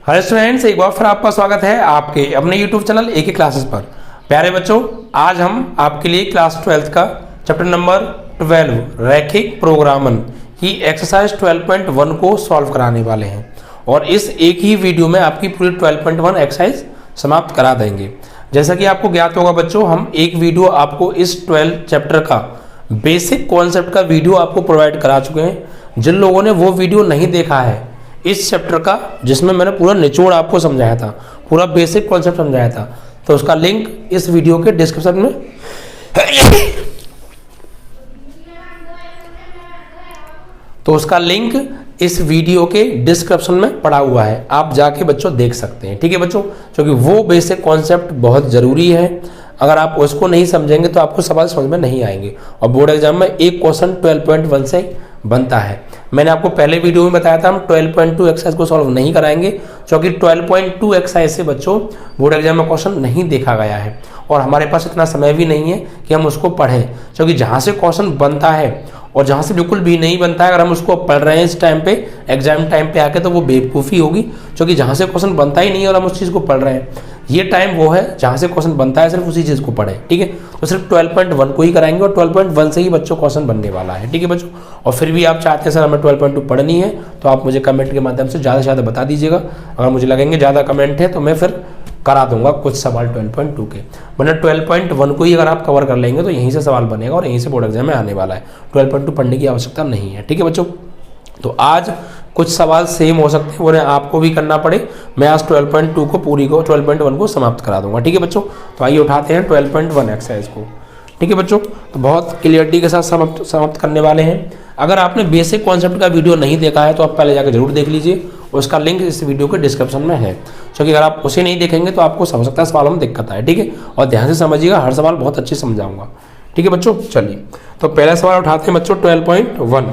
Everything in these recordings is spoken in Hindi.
हेलो स्टूडेंट्स, एक बार फिर आपका स्वागत है आपके अपने यूट्यूब चैनल एके क्लासेस पर। प्यारे बच्चों, आज हम आपके लिए क्लास 12 का चैप्टर नंबर 12 रैखिक प्रोग्रामन की एक्सरसाइज 12.1 को सॉल्व कराने वाले हैं और इस एक ही वीडियो में आपकी पूरी 12.1 एक्सरसाइज समाप्त करा देंगे। जैसा कि आपको ज्ञात होगा बच्चों, हम एक वीडियो आपको इस 12 चैप्टर का बेसिक कॉन्सेप्ट का वीडियो आपको प्रोवाइड करा चुके हैं। जिन लोगों ने वो वीडियो नहीं देखा है इस चैप्टर का, जिसमें मैंने पूरा निचोड़ आपको समझाया था, पूरा बेसिक कॉन्सेप्ट समझाया था, तो उसका लिंक इस वीडियो के डिस्क्रिप्शन में इस वीडियो के डिस्क्रिप्शन में पड़ा हुआ है, आप जाके बच्चों देख सकते हैं। ठीक है बच्चों, क्योंकि वो बेसिक कॉन्सेप्ट बहुत जरूरी है। अगर आप उसको नहीं समझेंगे तो आपको सवाल समझ में नहीं आएंगे और बोर्ड एग्जाम में एक क्वेश्चन 12.1 से बनता है। मैंने आपको पहले वीडियो में बताया था हम 12.2 एक्सरसाइज को सॉल्व नहीं कराएंगे, क्योंकि 12.2 एक्सरसाइज से बच्चों बोर्ड एग्जाम में क्वेश्चन नहीं देखा गया है और हमारे पास इतना समय भी नहीं है कि हम उसको पढ़ें, क्योंकि जहाँ से क्वेश्चन बनता है और जहाँ से बिल्कुल भी नहीं बनता है, अगर हम उसको पढ़ रहे हैं इस टाइम पे एग्जाम टाइम पे आके, तो वो बेवकूफ़ी होगी, क्योंकि जहाँ से क्वेश्चन बनता ही नहीं है और हम उस चीज़ को पढ़ रहे हैं। ये टाइम वो है जहाँ से क्वेश्चन बनता है, सिर्फ उसी चीज़ को पढ़ें। ठीक है, तो सिर्फ 12.1 को ही कराएंगे और 12.1 से ही बच्चों क्वेश्चन बनने वाला है। ठीक है बच्चों, और फिर भी आप चाहते हैं सर हमें 12.2 पढ़नी है, तो आप मुझे कमेंट के माध्यम से ज़्यादा से ज़्यादा बता दीजिएगा। अगर मुझे लगेंगे ज़्यादा कमेंट है तो मैं फिर करा दूंगा कुछ सवाल 12.2 के, वरना 12.1 को ही अगर आप कवर कर लेंगे तो यहीं से सवाल बनेगा और यहीं से बोर्ड एग्जाम में आने वाला है। 12.2 पढ़ने की आवश्यकता नहीं है। ठीक है बच्चों, तो आज कुछ सवाल सेम हो सकते हैं, उन्हें आपको भी करना पड़े। मैं आज 12.2 को पूरी को 12.1 को समाप्त करा दूंगा। ठीक है बच्चों, तो आइए उठाते हैं 12.1 एक्सरसाइज को। ठीक है बच्चों, तो बहुत क्लियरिटी के साथ समाप्त करने वाले हैं। अगर आपने बेसिक कॉन्सेप्ट का वीडियो नहीं देखा है तो आप पहले जाकर जरूर देख लीजिए, उसका लिंक इस वीडियो के डिस्क्रिप्शन में है, क्योंकि अगर आप उसे नहीं देखेंगे तो आपको हो सकता है सवालों में दिक्कत आए। ठीक है, और ध्यान से समझिएगा, हर सवाल बहुत अच्छे समझाऊंगा। ठीक है बच्चों, चलिए तो पहला सवाल उठाते हैं बच्चों 12.1।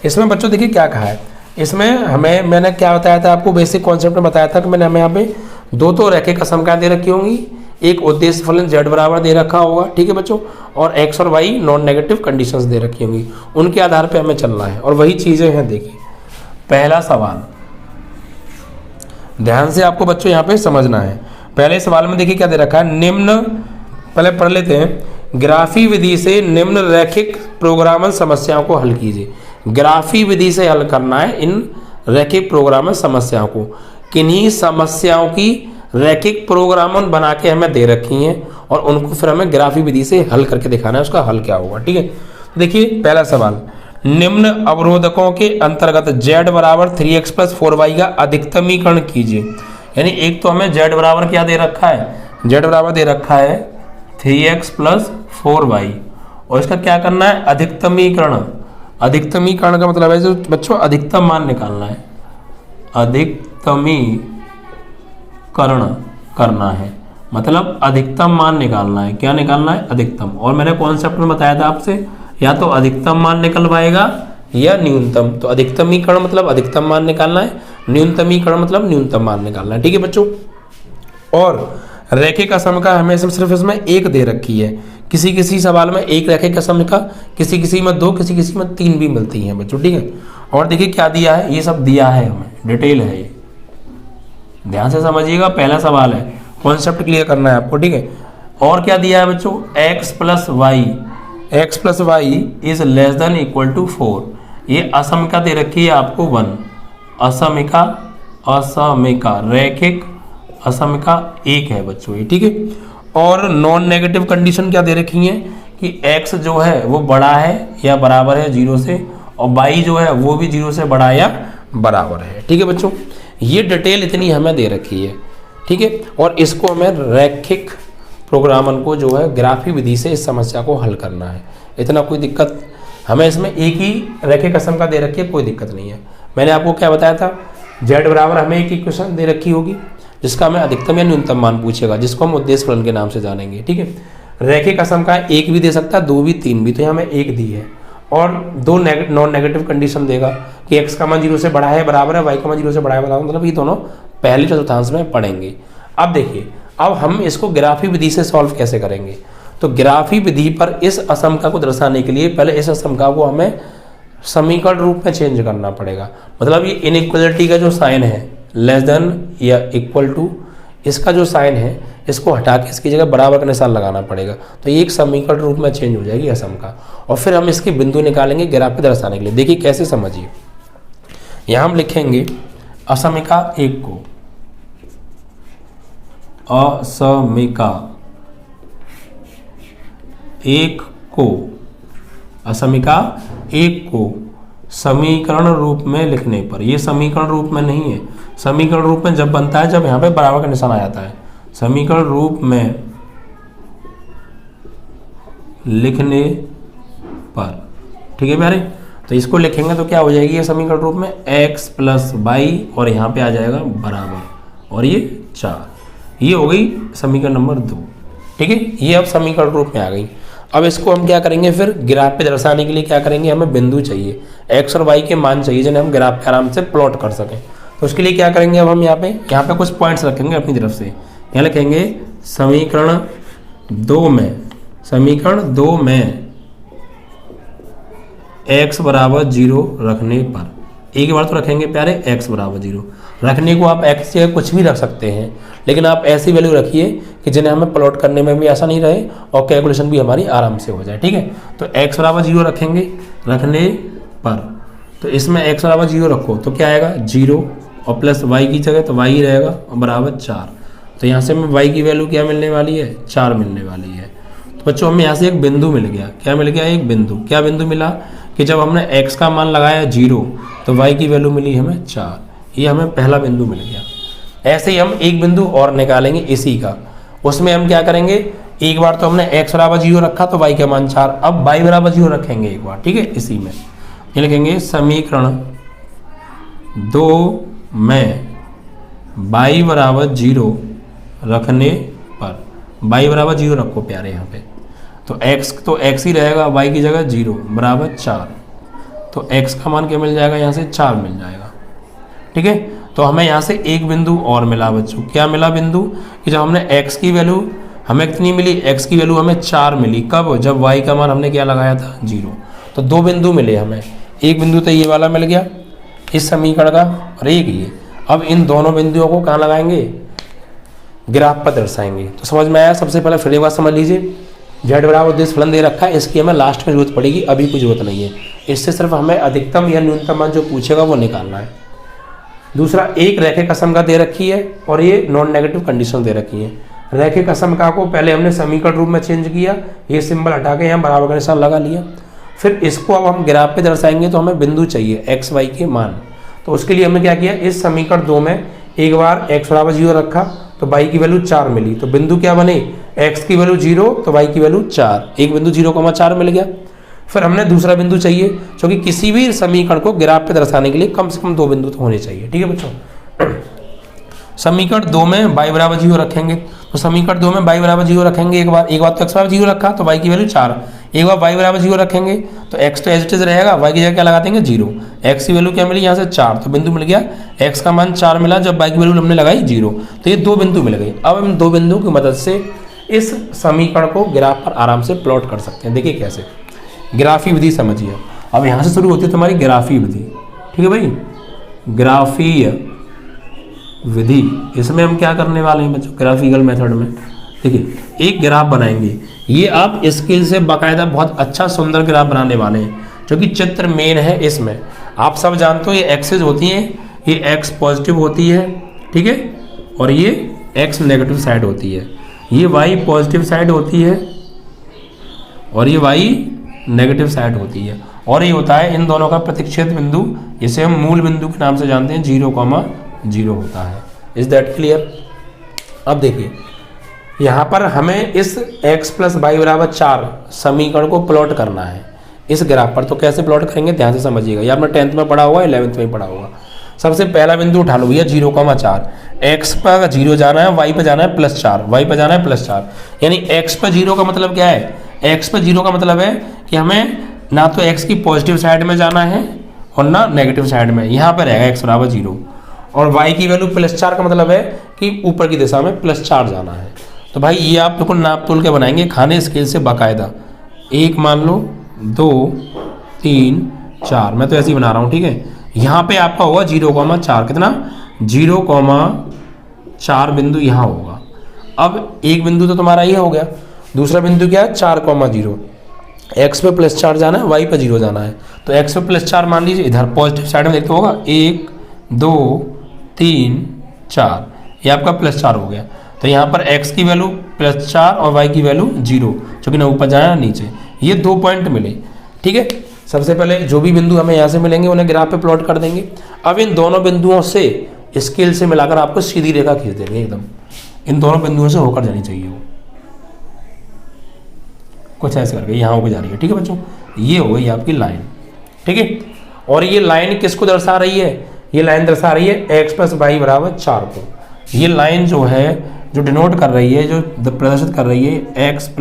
इसमें बच्चों देखिए क्या कहा है। इसमें मैंने क्या बताया था आपको, बेसिक कॉन्सेप्ट में बताया था कि मैंने हमें यहाँ पे दो तो रैखिक असमकाएं दे रखी होंगी, एक उद्देश्य फलन z बराबर दे रखा होगा। ठीक है बच्चों, और x और y नॉन नेगेटिव कंडीशंस दे रखी होंगी, उनके आधार पे हमें चलना है और वही चीजें हैं। देखिए पहला सवाल, ध्यान से आपको बच्चों यहाँ पे समझना है। पहले सवाल में देखिए क्या दे रखा है, निम्न, पहले पढ़ लेते हैं। ग्राफी विधि से निम्न रैखिक प्रोग्रामन समस्याओं को हल कीजिए। ग्राफी विधि से हल करना है इन रैखिक प्रोग्रामन समस्याओं को। किन्हीं समस्याओं की रैखिक प्रोग्रामन बना के हमें दे रखी हैं और उनको फिर हमें ग्राफी विधि से हल करके दिखाना है, उसका हल क्या होगा। ठीक है, देखिए पहला सवाल, निम्न अवरोधकों के अंतर्गत z बराबर 3x + 4y का अधिकतमीकरण कीजिए। यानी एक तो हमें z बराबर क्या दे रखा है, z बराबर दे रखा है 3x + 4y और इसका क्या करना है, अधिकतमीकरण। अधिकतमीकरण का मतलब है जो बच्चों अधिकतम मान निकालना है, अधिकतमीकरण करना है, मतलब अधिकतम मान निकालना है। क्या निकालना है, अधिकतम। और मैंने कॉन्सेप्ट में बताया था आपसे, या तो अधिकतम मान निकलवाएगा या न्यूनतम। तो अधिकतमीकरण मतलब अधिकतम मान निकालना है, न्यूनतमीकरण मतलब न्यूनतम मान निकालना है। ठीक है बच्चों, और रैखिक असमका हमें सिर्फ इसमें एक दे रखी है। किसी किसी सवाल में एक रैखिक असमका, किसी किसी में दो, किसी किसी में तीन भी मिलती हैं बच्चों। ठीक है, और देखिए क्या दिया है, ये सब दिया है हमें, डिटेल है ये, ध्यान से समझिएगा। पहला सवाल है, कॉन्सेप्ट क्लियर करना है आपको। ठीक है, और क्या दिया है बच्चों, x + y is less than equal to 4। ये असमिका दे रखी है आपको 1, असमिका रैखिक असमिका 1 है बच्चों ये। ठीक है, और नॉन नेगेटिव कंडीशन क्या दे रखी है कि x जो है वो बड़ा है या बराबर है 0 से, और y जो है वो भी 0 से बड़ा या बराबर है। ठीक है बच्चों, ये डिटेल इतनी हमें दे रखी है। ठीक है, और इसको हमें रैखिक प्रोग्रामन को जो है ग्राफी विधि से इस समस्या को हल करना है। इतना कोई दिक्कत, हमें इसमें एक ही रैखिक असमका दे रखी है, कोई दिक्कत नहीं है। मैंने आपको क्या बताया था, z बराबर हमें एक इक्वेशन दे रखी होगी जिसका हमें अधिकतम या न्यूनतम मान पूछेगा, जिसको हम उद्देश्य फलन के नाम से जानेंगे। ठीक है, रैखिक असमका एक भी दे सकता है, दो भी, तीन भी, तो यहाँ हमें एक दी है और दो नॉन नेगेटिव कंडीशन देगा कि x का मान 0 से बड़ा है बराबर है, y का मान 0 से बड़ा है बराबर, मतलब ये दोनों पहले चतुर्थांश में पढ़ेंगे। अब देखिए, अब हम इसको ग्राफी विधि से सॉल्व कैसे करेंगे। तो ग्राफी विधि पर इस असमका को दर्शाने के लिए पहले इस असमका को हमें समीकरण रूप में चेंज करना पड़ेगा। मतलब ये इनइक्वालिटी का जो साइन है, लेस देन या इक्वल टू, इसका जो साइन है इसको हटा के इसकी जगह बराबर का निशान लगाना पड़ेगा, तो ये एक समीकरण रूप में चेंज हो जाएगी असम का। और फिर हम इसके बिंदु निकालेंगे ग्राफ पे दर्शाने के लिए। देखिए कैसे, समझिए। यहाँ हम लिखेंगे असमिका 1 को, असमिका 1 को, असमिका 1 को समीकरण रूप में लिखने पर, ये समीकरण रूप में नहीं है, समीकरण रूप में जब बनता है जब यहाँ पे बराबर का निशान आ जाता है, समीकरण रूप में लिखने पर, ठीक है प्यारे। तो इसको लिखेंगे तो क्या हो जाएगी ये समीकरण रूप में x प्लस वाई और यहाँ पे आ जाएगा बराबर और ये 4, ये हो गई समीकरण नंबर 2, ठीक है। ये अब समीकरण रूप में आ गई। अब इसको हम क्या करेंगे, फिर ग्राफ पे दर्शाने के लिए क्या करेंगे, हमें बिंदु चाहिए, x और y के मान चाहिए जिन्हें हम ग्राफ पे आराम से प्लॉट कर सकें। तो उसके लिए क्या करेंगे, अब हम यहाँ पे कुछ पॉइंट्स रखेंगे अपनी तरफ से। यहाँ लिखेंगे समीकरण 2 में, समीकरण 2 में x बराबर 0 रखने पर, एक बार तो रखेंगे प्यारे x बराबर 0 रखने को, आप x से कुछ भी रख सकते हैं, लेकिन आप ऐसी वैल्यू रखिए कि जिन्हें हमें प्लॉट करने में भी आसान नहीं रहे और कैलकुलेशन भी हमारी आराम से हो जाए, ठीक है। तो x बराबर 0 रखेंगे रखने पर, तो इसमें x बराबर 0 रखो तो क्या आएगा 0 और प्लस y की जगह तो y ही रहेगा और बराबर 4। तो यहाँ से हमें y की वैल्यू क्या मिलने वाली है, 4 मिलने वाली है। तो बच्चों हमें यहाँ से एक बिंदु मिल गया, क्या मिल गया, एक बिंदु। क्या बिंदु मिला कि जब हमने x का मान लगाया 0 तो y की वैल्यू मिली हमें 4, ये हमें पहला बिंदु मिल गया। ऐसे ही हम एक बिंदु और निकालेंगे इसी का, उसमें हम क्या करेंगे, एक बार तो हमने x बराबर 0 रखा तो y का मान 4, अब y बराबर 0 रखेंगे एक बार, ठीक है। इसी में ये लिखेंगे समीकरण 2 में y बराबर 0 रखने पर, y बराबर 0 रखो प्यारे यहाँ पे, तो x ही रहेगा, y की जगह 0 बराबर 4, तो x का मान क्या मिल जाएगा, यहाँ से 4 मिल जाएगा, ठीक है। तो हमें यहाँ से एक बिंदु और मिला बच्चों, क्या मिला बिंदु कि जब हमने x की वैल्यू हमें कितनी मिली, x की वैल्यू हमें 4 मिली, कब, जब y का मान हमने क्या लगाया था 0। तो 2 बिंदु मिले हमें, एक बिंदु तो ये वाला मिल गया इस समीकरण का और एक ये। अब इन दोनों बिंदुओं को कहाँ लगाएंगे, ग्राफ पर दर्शाएंगे। तो समझ में आया। सबसे पहले फिर एक बार समझ लीजिए, z बराबर उद्देश्य फलन दे रखा है, इसकी हमें लास्ट में जरूरत पड़ेगी, अभी कोई जरूरत नहीं है। इससे सिर्फ हमें अधिकतम या न्यूनतम मान जो पूछेगा वो निकालना है। दूसरा, एक रैखिक असमका दे रखी है और ये नॉन नेगेटिव कंडीशन दे रखी है। रैखिक असमका को पहले हमने समीकरण रूप में चेंज किया, ये सिंबल हटा के यहाँ बराबर का निशान लगा लिया। फिर इसको अब हम ग्राफ पे दर्शाएंगे तो हमें बिंदु चाहिए x y के मान। तो उसके लिए हमने क्या किया, इस समीकरण 2 में एक बार x बराबर 0 रखा तो y की वैल्यू 4 मिली, तो बिंदु क्या बने, x की वैल्यू 0 तो y की वैल्यू 4, एक बिंदु 0,4 मिल गया। फिर हमने दूसरा बिंदु चाहिए, क्योंकि किसी भी समीकरण को ग्राफ पे दर्शाने के लिए कम से कम 2 बिंदु तो होने चाहिए, ठीक है बच्चों। समीकरण 2 में y बराबर 0 रखेंगे, तो समीकरण 2 में y बराबर 0 रखेंगे, एक बार तो x बराबर 0 रखा तो y की वैल्यू 4, एक बार y बराबर 0 रखेंगे तो x तो एज इट इज रहेगा, y की जगह क्या लगा देंगे 0, x की वैल्यू क्या मिली यहाँ से 4, तो बिंदु मिल गया, x का मान 4 मिला जब y की वैल्यू हमने लगाई 0, तो ये 2 बिंदु मिल गए। अब हम 2 बिंदु की मदद से इस समीकरण को ग्राफ पर आराम से प्लॉट कर सकते हैं। देखिए कैसे, ग्राफी विधि समझिए। अब यहाँ से शुरू होती है तुम्हारी ग्राफी विधि, ठीक है भाई, ग्राफीय विधि। इसमें हम क्या करने वाले हैं बच्चों, ग्राफिकल मेथड में देखिए एक ग्राफ बनाएंगे, ये आप स्केल से बाकायदा बहुत अच्छा सुंदर ग्राफ बनाने वाले हैं, जो कि चित्र मेन है। इसमें आप सब जानते हो ये एक्सिस होती हैं, ये एक्स पॉजिटिव होती है, ठीक है, और ये एक्स नेगेटिव साइड होती है, ये वाई पॉजिटिव साइड होती है और ये वाई नेगेटिव साइड होती है, और ये होता है इन दोनों का प्रतिच्छेद बिंदु, जिसे हम मूल बिंदु के नाम से जानते हैं, 0,0 होता है। Is that clear. अब देखिए यहाँ पर हमें इस x प्लस वाई बराबर 4 समीकरण को प्लॉट करना है इस ग्राफ पर। तो कैसे प्लॉट करेंगे ध्यान से समझिएगा, ये आपने 10th में पढ़ा होगा, 11th में पढ़ा होगा। सबसे पहला बिंदु उठा लो भैया 0,4, x पर 0 जाना है, y पर जाना है +4, y पर जाना है +4, यानी x पर 0 का मतलब क्या है, x पर 0 का मतलब है कि हमें ना तो x की पॉजिटिव साइड में जाना है और ना नेगेटिव साइड में, यहाँ पर रहेगा x बराबर 0, और y की वैल्यू +4 का मतलब है कि ऊपर की दिशा में +4 जाना है। तो भाई ये आप बिल्कुल नाप तोल के बनाएंगे खाने स्केल से बाकायदा, 1 मान लो, 2 3 4, मैं तो ऐसे ही बना रहा हूँ, ठीक है। यहाँ पे आपका होगा 0,4, कितना 0,4 बिंदु यहाँ होगा। अब एक बिंदु तो तुम्हारा ये हो गया, दूसरा बिंदु क्या है 4,0। x पे +4 जाना है, y पे 0 जाना है, तो x पे +4 मान लीजिए, इधर पॉजिटिव साइड में देखते होगा 1 2 3 4, ये आपका +4 हो गया। तो यहाँ पर x की वैल्यू +4 और y की वैल्यू 0, क्योंकि ना ऊपर जाना नीचे, ये 2 पॉइंट मिले। ठीक है, सबसे पहले जो भी बिंदु हमें यहाँ से मिलेंगे उन्हें ग्राफ पे प्लॉट कर देंगे। अब इन दोनों बिंदुओं से स्केल से मिलाकर आपको सीधी रेखा खींच देंगे, एकदम इन दोनों बिंदुओं से होकर जानी चाहिए वो, कुछ ऐसे करके यहाँ होकर जा रही है। ठीक है बच्चों, ये हो गई आपकी लाइन। ठीक है, और ये लाइन किसको दर्शा रही है? ये लाइन दर्शा रही है x + y = 4 को। ये लाइन जो है, जो डिनोट कर रही है, जो प्रदर्शित कर रही है x +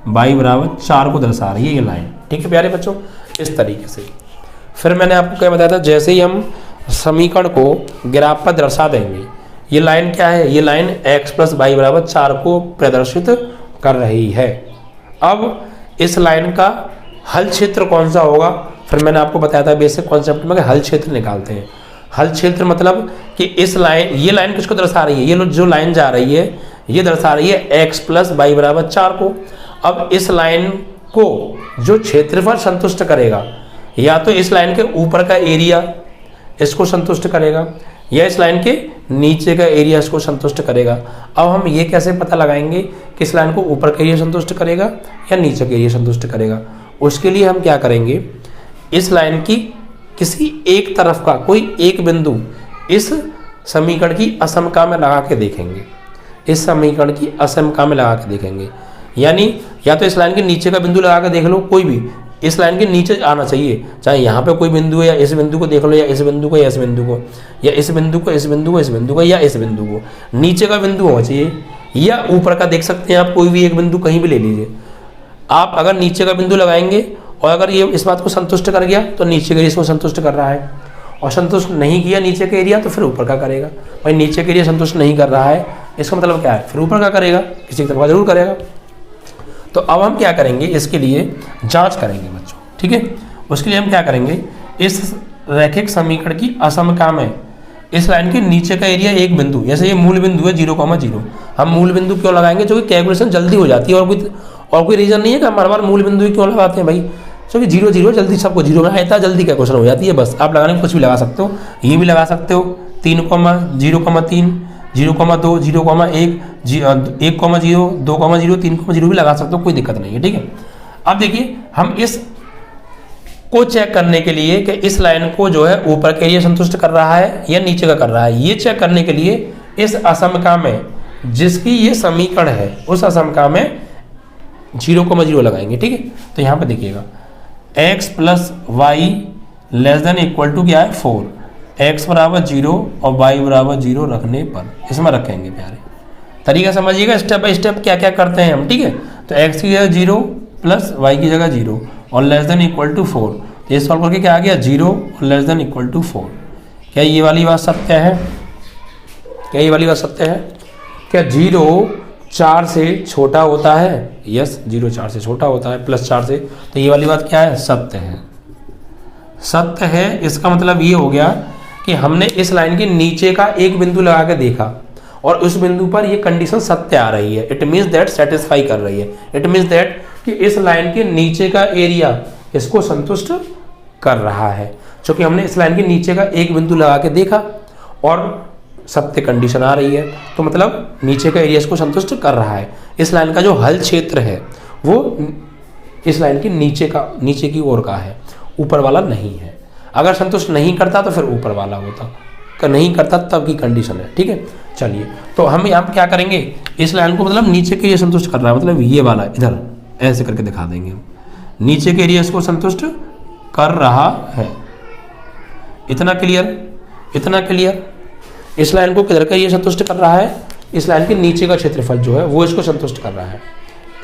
y = 4 को दर्शा रही है ये लाइन। ठीक है प्यारे बच्चों, इस तरीके से। फिर मैंने आपको क्या बताया था, जैसे ही हम समीकरण को ग्राफ पर दर्शा देंगे, ये लाइन क्या है? ये लाइन x + y = 4 को प्रदर्शित कर रही है। अब इस लाइन का हल क्षेत्र कौन सा होगा? फिर मैंने आपको बताया था बेसिक कॉन्सेप्ट में कि हल क्षेत्र निकालते हैं। हल क्षेत्र मतलब कि इस लाइन, ये लाइन किसको दर्शा रही है? ये जो लाइन जा रही है ये दर्शा रही है x + y = 4 को। अब इस लाइन को जो क्षेत्रफल संतुष्ट करेगा, या तो इस लाइन के ऊपर का एरिया इसको संतुष्ट करेगा, या इस लाइन के नीचे का एरिया इसको संतुष्ट करेगा। अब हम ये कैसे पता लगाएंगे कि इस लाइन को ऊपर का एरिया संतुष्ट करेगा या नीचे का एरिया संतुष्ट करेगा? उसके लिए हम क्या करेंगे, इस लाइन की किसी एक तरफ का कोई एक बिंदु इस समीकरण की असमका में लगा के देखेंगे, इस समीकरण की असमका में लगा के देखेंगे। यानी या तो इस लाइन के नीचे का बिंदु लगा के देख लो, कोई भी इस लाइन के नीचे आना चाहिए, चाहे यहाँ पे कोई बिंदु है, या इस बिंदु को देख लो, या इस बिंदु को, या इस बिंदु को, या इस बिंदु को, इस बिंदु को, इस बिंदु को, या इस बिंदु को, नीचे का बिंदु होना चाहिए, या ऊपर का देख सकते हैं आप, कोई भी एक बिंदु कहीं भी ले लीजिए। आप अगर नीचे का बिंदु लगाएंगे और अगर ये इस बात को संतुष्ट कर गया तो नीचे के एरिया इसको संतुष्ट कर रहा है, और संतुष्ट नहीं किया नीचे का एरिया तो फिर ऊपर का करेगा। भाई नीचे के एरिया संतुष्ट नहीं कर रहा है, इसका मतलब क्या है? फिर ऊपर का करेगा, किसी तरफ का जरूर करेगा। तो अब हम क्या करेंगे, इसके लिए जांच करेंगे बच्चों। ठीक है, उसके लिए हम क्या करेंगे, इस रैखिक समीकरण की असमका में इस लाइन के नीचे का एरिया एक बिंदु, जैसे ये मूल बिंदु है 0,0, हम मूल बिंदु क्यों लगाएंगे? क्योंकि कैलकुलेशन जल्दी हो जाती है, और कोई रीजन नहीं है कि हम हर बार मूल बिंदु ही क्यों लगाते हैं भाई, क्योंकि 0 0 जल्दी सबको 0 में इतना जल्दी कैलकुलेशन हो जाती है। बस आप लगाने में कुछ भी लगा सकते हो, ये भी लगा सकते हो 3, 0,3, 0,2, 0,1, 1,0, 2,0, 3,0 भी लगा सकते हो, कोई दिक्कत नहीं है। ठीक है, अब देखिए हम इस को चेक करने के लिए कि इस लाइन को जो है ऊपर के एरिया संतुष्ट कर रहा है या नीचे का कर रहा है, ये चेक करने के लिए इस असमका में जिसकी ये समीकरण है उस असमका में 0,0 लगाएंगे। ठीक है, तो यहाँ पे देखिएगा x + y ≤ क्या है 4, x = 0 और y = 0 रखने पर इसमें रखेंगे। प्यारे तरीका समझिएगा, स्टेप बाय स्टेप क्या क्या करते हैं हम। ठीक है, तो x की जगह 0 + y की जगह 0 और ≤ 4, तो ये सॉल्व करके क्या आ गया 0 और ≤ 4। क्या ये वाली बात सत्य है? क्या ये वाली बात सत्य है? क्या 0 4 से छोटा होता है? यस, 0 4 से छोटा होता है, +4 से, तो ये वाली बात क्या है? सत्य है। सत्य है, इसका मतलब ये हो गया कि हमने इस लाइन के नीचे का एक बिंदु लगा के देखा और उस बिंदु पर ये कंडीशन सत्य आ रही है। इट मीन्स दैट सेटिस्फाई कर रही है। इट मीन्स दैट कि इस लाइन के नीचे का एरिया इसको संतुष्ट कर रहा है, क्योंकि हमने इस लाइन के नीचे का एक बिंदु लगा के देखा और सत्य कंडीशन आ रही है, तो मतलब नीचे का एरिया इसको संतुष्ट कर रहा है। इस लाइन का जो हल क्षेत्र है वो इस लाइन के नीचे की ओर का है, ऊपर वाला नहीं है। अगर संतुष्ट नहीं करता तो फिर ऊपर वाला होता, नहीं करता तब की कंडीशन है। ठीक है, चलिए तो हम यहाँ पे क्या करेंगे, इस लाइन को मतलब नीचे के एरिया संतुष्ट कर रहा है, मतलब ये वाला इधर ऐसे करके दिखा देंगे हम, नीचे के एरिया इसको संतुष्ट कर रहा है। इतना क्लियर? इतना क्लियर? इस लाइन को किधर का एरिया संतुष्ट कर रहा है? इस लाइन के नीचे का क्षेत्रफल जो है वो इसको संतुष्ट कर रहा है।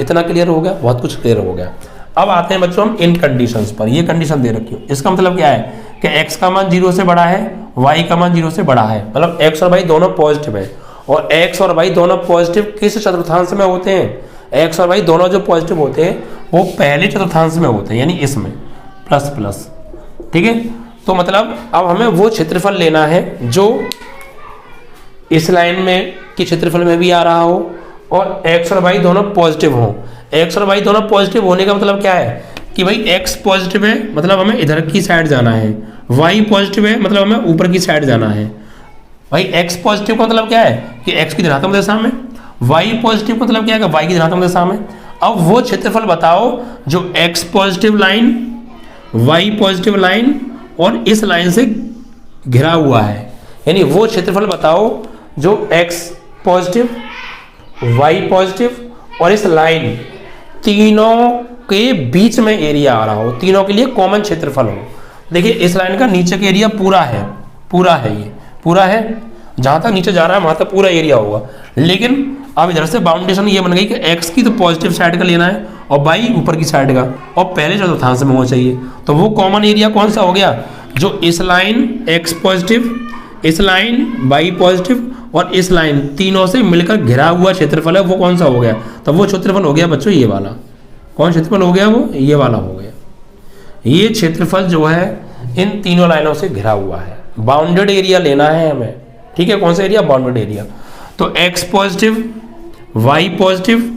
इतना क्लियर हो गया? बहुत कुछ क्लियर हो गया। अब आते हैं बच्चों हम इन कंडीशंस पर। ये कंडीशन दे रखी हो, इसका मतलब क्या है कि x का मान 0 से बड़ा है, y का मान 0 से बड़ा है, मतलब x और y दोनों पॉजिटिव है। और x और y दोनों पॉजिटिव किस चतुर्थांश में होते हैं? x और y दोनों जो पॉजिटिव होते हैं वो पहले चतुर्थांश में होते हैं, यानी इसमें प्लस। ठीक है, तो मतलब अब हमें वो क्षेत्रफल लेना है जो इस लाइन में के क्षेत्रफल में भी आ रहा हो और x और y दोनों पॉजिटिव हों। x और y दोनों पॉजिटिव होने का मतलब क्या है कि भाई x पॉजिटिव है मतलब हमें इधर की साइड जाना है, y पॉजिटिव है मतलब हमें ऊपर की साइड जाना है। भाई x पॉजिटिव का मतलब क्या है कि x की धनात्मक दिशा में, y पॉजिटिव का मतलब क्या है कि y की धनात्मक दिशा में। अब वो क्षेत्रफल बताओ जो x positive line, y positive line और इस लाइन से घिरा हुआ है, यानी वो क्षेत्रफल बताओ जो x पॉजिटिव, y पॉजिटिव और इस लाइन तीनों के बीच में एरिया आ रहा हो, तीनों के लिए कॉमन क्षेत्रफल हो। देखिए इस लाइन का नीचे का एरिया पूरा है, ये पूरा है, जहां तक नीचे जा रहा है वहां तक पूरा एरिया होगा। लेकिन अब इधर से बाउंडेशन ये बन गई कि x की तो पॉजिटिव साइड का लेना है और y ऊपर की साइड का, और पहले चतुर्थांश में होना चाहिए। तो वो कॉमन एरिया कौन सा हो गया, जो इस लाइन x पॉजिटिव, इस लाइन y पॉजिटिव और इस लाइन तीनों से मिलकर घिरा हुआ क्षेत्रफल है, वो कौन सा हो गया। तो वो क्षेत्रफल हो गया बच्चों ये वाला। कौन क्षेत्रफल हो गया, वो ये वाला हो गया। ये क्षेत्रफल जो है इन तीनों लाइनों से घिरा हुआ है। बाउंडेड एरिया लेना है हमें, ठीक है। कौन सा एरिया, बाउंडेड एरिया। तो x पॉजिटिव, y पॉजिटिव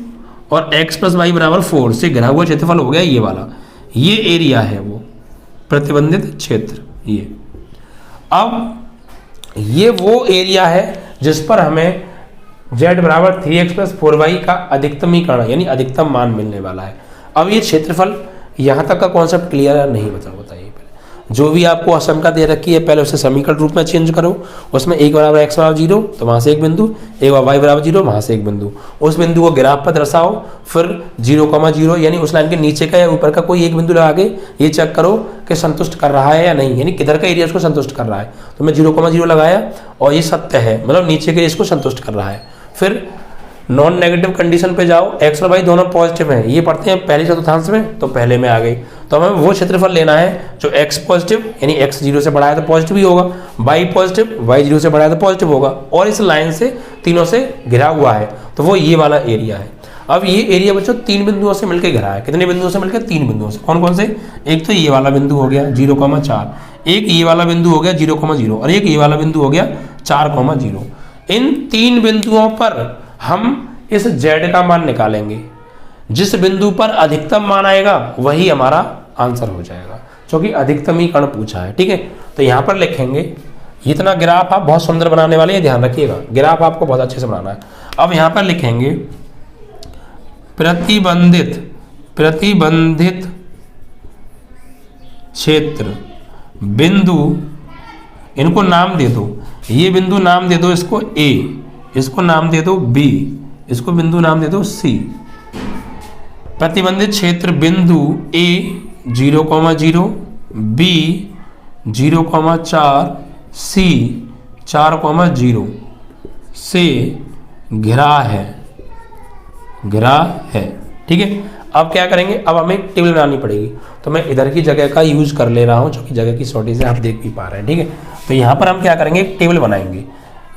और x प्लस वाई बराबर 4 से घिरा हुआ क्षेत्रफल हो गया ये वाला। ये एरिया है वो प्रतिबंधित क्षेत्र। ये अब ये वो एरिया है जिस पर हमें z बराबर 3x प्लस 4y का अधिकतमीकरण यानी अधिकतम मान मिलने वाला है। अब ये क्षेत्रफल यहाँ तक का कॉन्सेप्ट क्लियर है, नहीं बचा बताइए। पहले जो भी आपको आशंका दे रखी है पहले उसे समीकरण रूप में चेंज करो। उसमें एक बराबर x बराबर 0 तो वहाँ से एक बिंदु, एक y बराबर 0 वहाँ से एक बिंदु, उस बिंदु को ग्राफ पर दर्शाओ। फिर 0,0 यानी उस लाइन के नीचे का या ऊपर का कोई एक बिंदु लगा के ये चेक करो कि संतुष्ट कर रहा है या नहीं, यानी किधर का एरिया उसको संतुष्ट कर रहा है। तो मैं 0,0 लगाया और ये सत्य है, मतलब नीचे के इसको संतुष्ट कर रहा है। फिर नॉन नेगेटिव कंडीशन पे जाओ, x और y दोनों पॉजिटिव हैं, ये पढ़ते हैं पहले चतुर्थांश में, तो पहले में आ गई। तो हमें वो क्षेत्रफल लेना है जो x पॉजिटिव यानी x 0 से बड़ा है तो पॉजिटिव ही होगा, y पॉजिटिव y 0 से बड़ा है तो पॉजिटिव होगा, और इस लाइन से तीनों से घिरा हुआ है, तो वो ये वाला एरिया है। अब ये एरिया बच्चों 3 बिंदुओं से मिलकर घिरा है। कितने बिंदुओं से मिलकर, 3 बिंदुओं से। कौन कौन से, एक तो ये वाला बिंदु हो गया 0,4, एक ये वाला बिंदु हो गया 0,0 और एक ये वाला बिंदु हो गया 4,0। इन 3 बिंदुओं पर हम इस z का मान निकालेंगे। जिस बिंदु पर अधिकतम मान आएगा वही हमारा आंसर हो जाएगा, क्योंकि अधिकतमीकरण पूछा है, ठीक है। तो यहाँ पर लिखेंगे, इतना ग्राफ आप बहुत सुंदर बनाने वाले हैं, ध्यान रखिएगा, ग्राफ आपको बहुत अच्छे से बनाना है। अब यहाँ पर लिखेंगे प्रतिबंधित क्षेत्र बिंदु, इनको नाम दे दो, ये बिंदु नाम दे दो इसको A, इसको नाम दे दो B, इसको बिंदु नाम दे दो C। प्रतिबंधित क्षेत्र बिंदु A 0,0, B 0,4, C 4,0 से घिरा है, ठीक है। अब क्या करेंगे, अब हमें एक टेबल बनानी पड़ेगी। तो मैं इधर की जगह का यूज कर ले रहा हूँ, जो कि जगह की शॉर्टेज है, आप देख भी पा रहे हैं, ठीक है। तो यहाँ पर हम क्या करेंगे, एक टेबल बनाएंगे।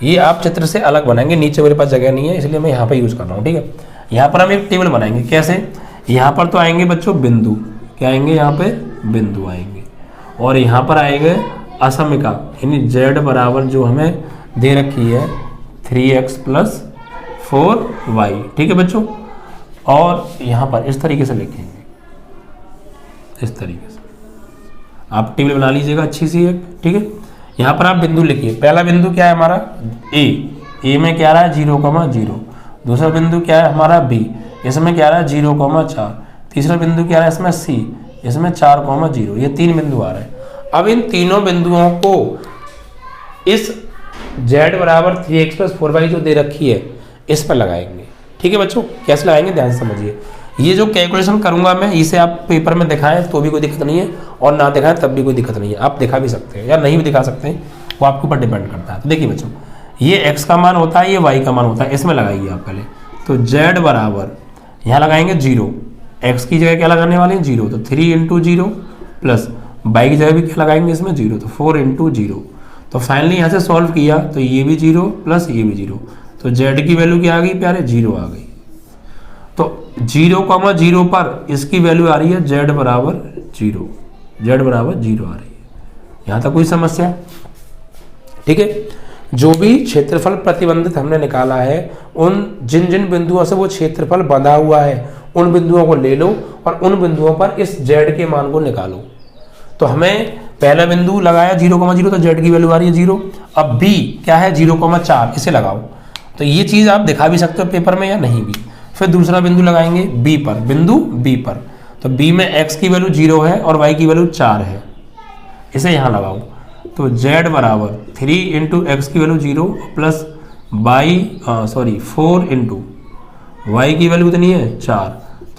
ये आप चित्र से अलग बनाएंगे, नीचे मेरे पास जगह नहीं है इसलिए मैं यहाँ पर यूज कर रहा हूँ, ठीक है। यहाँ पर हम एक टेबल बनाएंगे, कैसे, यहाँ पर तो आएंगे बच्चों बिंदु, क्या आएंगे, यहाँ पे बिंदु आएंगे, और यहाँ पर आएंगे असमिका, यानी z बराबर जो हमें दे रखी है 3x प्लस 4y, ठीक है बच्चों। और यहाँ पर इस तरीके से लिखेंगे, इस तरीके से आप टेबल बना लीजिएगा अच्छी सी एक, ठीक है। यहाँ पर आप बिंदु लिखिए, पहला बिंदु क्या है हमारा A में क्या रहा है 0,0, दूसरा बिंदु क्या है हमारा B, इसमें क्या रहा है 0,4, तीसरा बिंदु क्या रहा है इसमें C, इसमें 4,0, ये 3 बिंदु आ रहे हैं। अब इन तीनों बिंदुओं को इस z बराबर 3x प्लस 4y जो दे रखी है इस पर लगाएंगे, ठीक है बच्चों। कैसे लगाएंगे ध्यान से समझिए, ये जो कैलकुलेशन करूंगा मैं, इसे आप पेपर में दिखाएं तो भी कोई दिक्कत नहीं है, और ना दिखाएं तब भी कोई दिक्कत नहीं है। आप दिखा भी सकते हैं या नहीं भी दिखा सकते हैं, वो आपके ऊपर डिपेंड करता है। तो देखिए बच्चों, ये x का मान होता है, ये y का मान होता है, इसमें लगाइए आप पहले। तो z बराबर यहाँ लगाएंगे 0, x की जगह क्या लगाने वाले हैं 0, तो 3 × 0 प्लस y की जगह भी क्या लगाएंगे इसमें 0, तो 4 × 0। तो फाइनली यहाँ से सॉल्व किया तो ये भी 0 प्लस ये भी 0, तो z की वैल्यू क्या आ गई प्यारे, 0 आ गई। तो 0,0 पर इसकी वैल्यू आ रही है z बराबर 0, z बराबर 0 आ रही है। यहाँ तक कोई समस्या, ठीक है। जो भी क्षेत्रफल प्रतिबंधित हमने निकाला है उन जिन जिन बिंदुओं से वो क्षेत्रफल बंधा हुआ है उन बिंदुओं को ले लो और उन बिंदुओं पर इस z के मान को निकालो। तो हमें पहला बिंदु लगाया 0,0 तो z की वैल्यू आ रही है 0। अब b क्या है 0,4, इसे लगाओ। तो ये चीज़ आप दिखा भी सकते हो पेपर में या नहीं भी। फिर दूसरा बिंदु लगाएंगे b पर, बिंदु b पर। तो b में x की वैल्यू 0 है और y की वैल्यू 4 है, इसे यहाँ लगाओ। तो z बराबर 3 इंटू एक्स की वैल्यू 0 प्लस 4 इंटू वाई की वैल्यू कितनी है 4।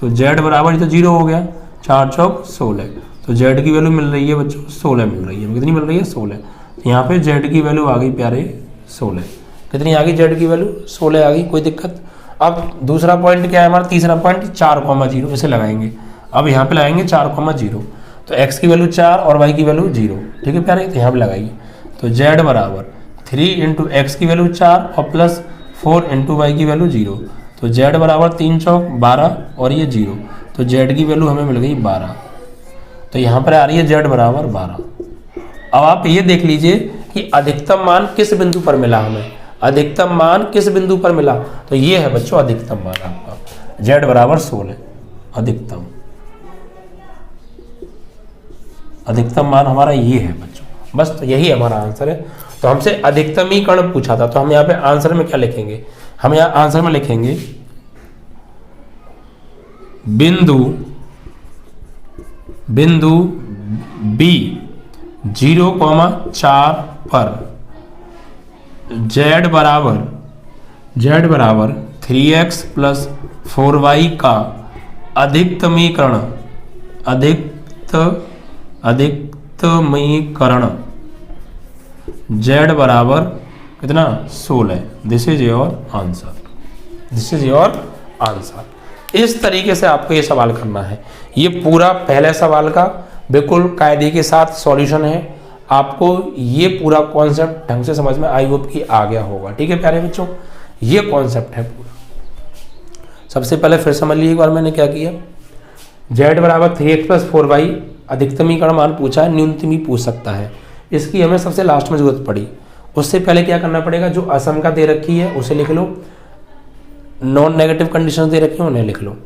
तो z बराबर ये तो 0 हो गया, 4 चौक 16। तो z की वैल्यू मिल रही है बच्चों 16 मिल रही है। कितनी मिल रही है 16। यहाँ पे z की वैल्यू आ गई प्यारे 16। कितनी आ गई z की वैल्यू 16 आ गई, कोई दिक्कत। अब दूसरा पॉइंट क्या है हमारा, तीसरा पॉइंट 4,0, इसे लगाएंगे। अब यहाँ पे लगाएंगे 4,0। तो x की वैल्यू 4 और y की वैल्यू 0, ठीक है प्यारे। तो यहाँ पे लगाइए। तो z बराबर 3 इंटू एक्स की वैल्यू 4 और प्लस 4 इंटू वाई की वैल्यू 0। तो z बराबर 3 चौक 12 और ये 0। तो z की वैल्यू हमें मिल गई 12। तो यहाँ पर आ रही है z बराबर 12। अब आप ये देख लीजिए कि अधिकतम मान किस बिंदु पर मिला हमें, अधिकतम मान किस बिंदु पर मिला। तो ये है बच्चों अधिकतम मान आपका, z बराबर 16 अधिकतम मान हमारा ये है बच्चों। बस तो यही हमारा आंसर है। तो हमसे अधिकतमीकरण पूछा था, तो हम यहाँ पे आंसर में क्या लिखेंगे, हम यहाँ आंसर में लिखेंगे बिंदु B 0,4 पर z बराबर 3x प्लस 4y का अधिकतमीकरण z बराबर कितना 16। This is your answer, this is your answer. इस तरीके से आपको ये सवाल करना है। ये पूरा पहले सवाल का बिल्कुल कायदे के साथ सॉल्यूशन है। आपको ये पूरा कॉन्सेप्ट ढंग से समझ में आई होप कि आ गया होगा, ठीक है प्यारे बच्चों। ये कॉन्सेप्ट है पूरा। सबसे पहले फिर समझ लीजिए एक बार मैंने क्या किया। z बराबर 3x प्लस 4y अधिकतमीकरण मान पूछा है, न्यूनतम ही पूछ सकता है। इसकी हमें सबसे लास्ट में जरूरत पड़ी। उससे पहले क्या करना पड़ेगा, जो असम दे रखी है उसे लिख लो, नॉन नेगेटिव कंडीशन दे रखी है उन्हें लिख लो।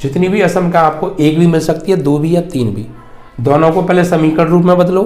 जितनी भी असम का आपको एक भी मिल सकती है, दो भी या तीन भी, दोनों को पहले समीकरण रूप में बदलो।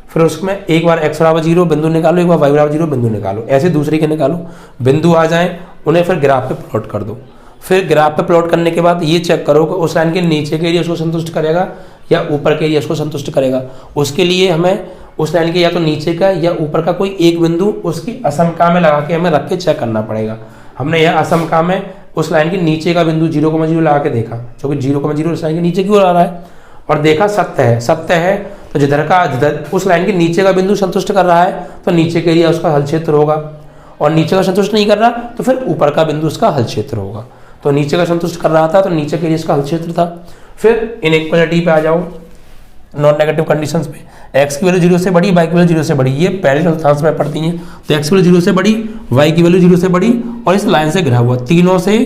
फिर उसमें एक बार x बराबर 0 बिंदु निकालो, एक बार y बराबर 0 बिंदु निकालो, ऐसे दूसरे के निकालो। बिंदु आ जाए उन्हें फिर ग्राफ पे प्लॉट कर दो। फिर ग्राफ पे प्लॉट करने के बाद ये चेक करो कि उस लाइन के नीचे के एरिया उसको संतुष्ट करेगा या ऊपर के एरिया उसको संतुष्ट करेगा। उसके लिए हमें उस लाइन के या तो नीचे का या ऊपर का कोई एक बिंदु उसकी असमका में लगा के हमें रख के चेक करना पड़ेगा। हमने यह असमका में उस लाइन के नीचे का बिंदु 0,0 लगा के देखा, क्योंकि 0,0 उस लाइन के नीचे क्यों आ रहा है, और देखा सत्य है तो जिधर उस लाइन के नीचे का बिंदु संतुष्ट कर रहा है तो नीचे के एरिया उसका हल क्षेत्र होगा, और नीचे का संतुष्ट नहीं कर रहा तो फिर ऊपर का बिंदु उसका हल क्षेत्र होगा। तो नीचे का संतुष्ट कर रहा था तो नीचे के एरिया उसका हल क्षेत्र था। फिर इनइक्वालिटी पे आ जाओ, नॉन नेगेटिव कंडीशंस पे। x की वैल्यू 0 से बड़ी, y की वैल्यू 0 से बड़ी, ये पहले चतुर्थांश में पढ़ती हैं। तो x की वैल्यू 0 से बड़ी, y की वैल्यू 0 से बड़ी और इस लाइन से घिरा हुआ, तीनों से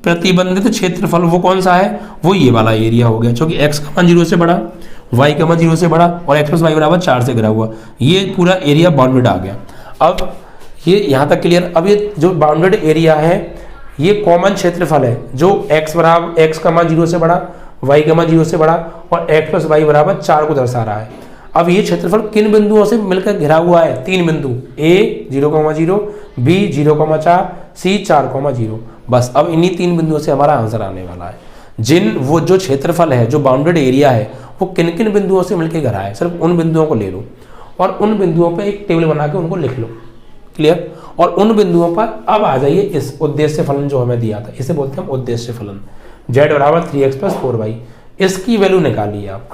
प्रतिबंधित क्षेत्रफल वो कौन सा है, वो ये वाला एरिया हो गया, क्योंकि x का मान 0 से बड़ा, y का मान 0 से बड़ा और x प्लस y बराबर 4 से घिरा हुआ, ये पूरा एरिया बाउंडेड आ गया। अब ये यहाँ तक क्लियर। अब ये जो बाउंडेड एरिया है ये कॉमन क्षेत्रफल है, जो x का मान 0 से बड़ा, y का मान 0 से बड़ा और x प्लस y बराबर 4 को दर्शा रहा है। अब ये क्षेत्रफल किन बिंदुओं से मिलकर घिरा हुआ है, तीन बिंदु, a 0,0, b 0,4, c 4,0। बस अब इन्हीं तीन बिंदुओं से हमारा आंसर आने वाला है। वो जो क्षेत्रफल है, जो बाउंडेड एरिया है, वो किन किन बिंदुओं से मिलकर घिरा है, सिर्फ उन बिंदुओं को ले लो और उन बिंदुओं पर एक टेबल बना के उनको लिख लो, क्लियर। और उन बिंदुओं पर अब आ जाइए इस उद्देश्य फलन जो हमें दिया था, इसे बोलते हैं उद्देश्य फलन। z बराबर 3x प्लस 4y, इसकी वैल्यू निकालिए आप।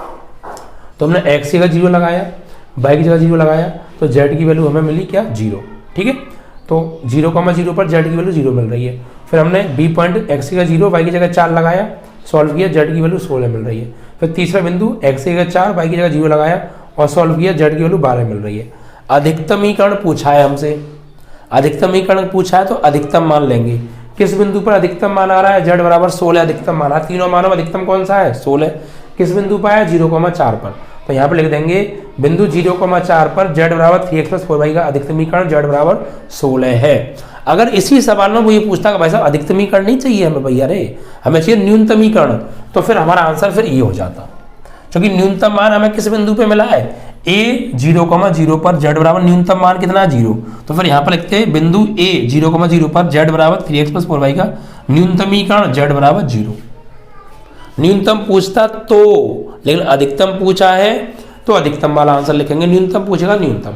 तो हमने x की जगह 0 लगाया, y की जगह 0 लगाया, तो z की वैल्यू हमें मिली क्या 0, ठीक है। तो 0,0 पर z की वैल्यू 0 मिल रही है। फिर हमने b पॉइंट x की जगह 0, y की जगह 4 लगाया, सॉल्व किया, z की वैल्यू 16 मिल रही है। फिर तीसरा बिंदु x की जगह 4, y की जगह 0 लगाया और सॉल्व किया, z की वैल्यू 12 मिल रही है। अधिकतमीकरण पूछा है हमसे, अधिकतमीकरण पूछा है तो अधिकतम मान लेंगे। किस बिंदु पर अधिकतम मान आ रहा है, z बराबर 16 अधिकतम मान आ, तीनों मानों में अधिकतम कौन सा है 16। किस बिंदु पर है 0,4 पर, तो यहाँ पे लिख देंगे बिंदु 0,4 पर z बराबर 3x प्लस 4y का अधिकतमीकरण z बराबर 16 है। अगर इसी सवाल में वो ये पूछता कि भाई साहब अधिकतमीकरण नहीं चाहिए हमें भैया रे, हमें चाहिए न्यूनतमीकरण, तो फिर हमारा आंसर फिर ये हो जाता, क्योंकि न्यूनतम मान हमें किस बिंदु पे मिला है, a 0,0 पर z बराबर न्यूनतम मान कितना है 0, तो फिर यहाँ पर लिखते हैं बिंदु a 0,0 पर z बराबर 3x प्लस 4y का न्यूनतमीकरण z बराबर 0। न्यूनतम पूछता तो, लेकिन अधिकतम पूछा है तो अधिकतम वाला आंसर लिखेंगे, न्यूनतम पूछेगा न्यूनतम।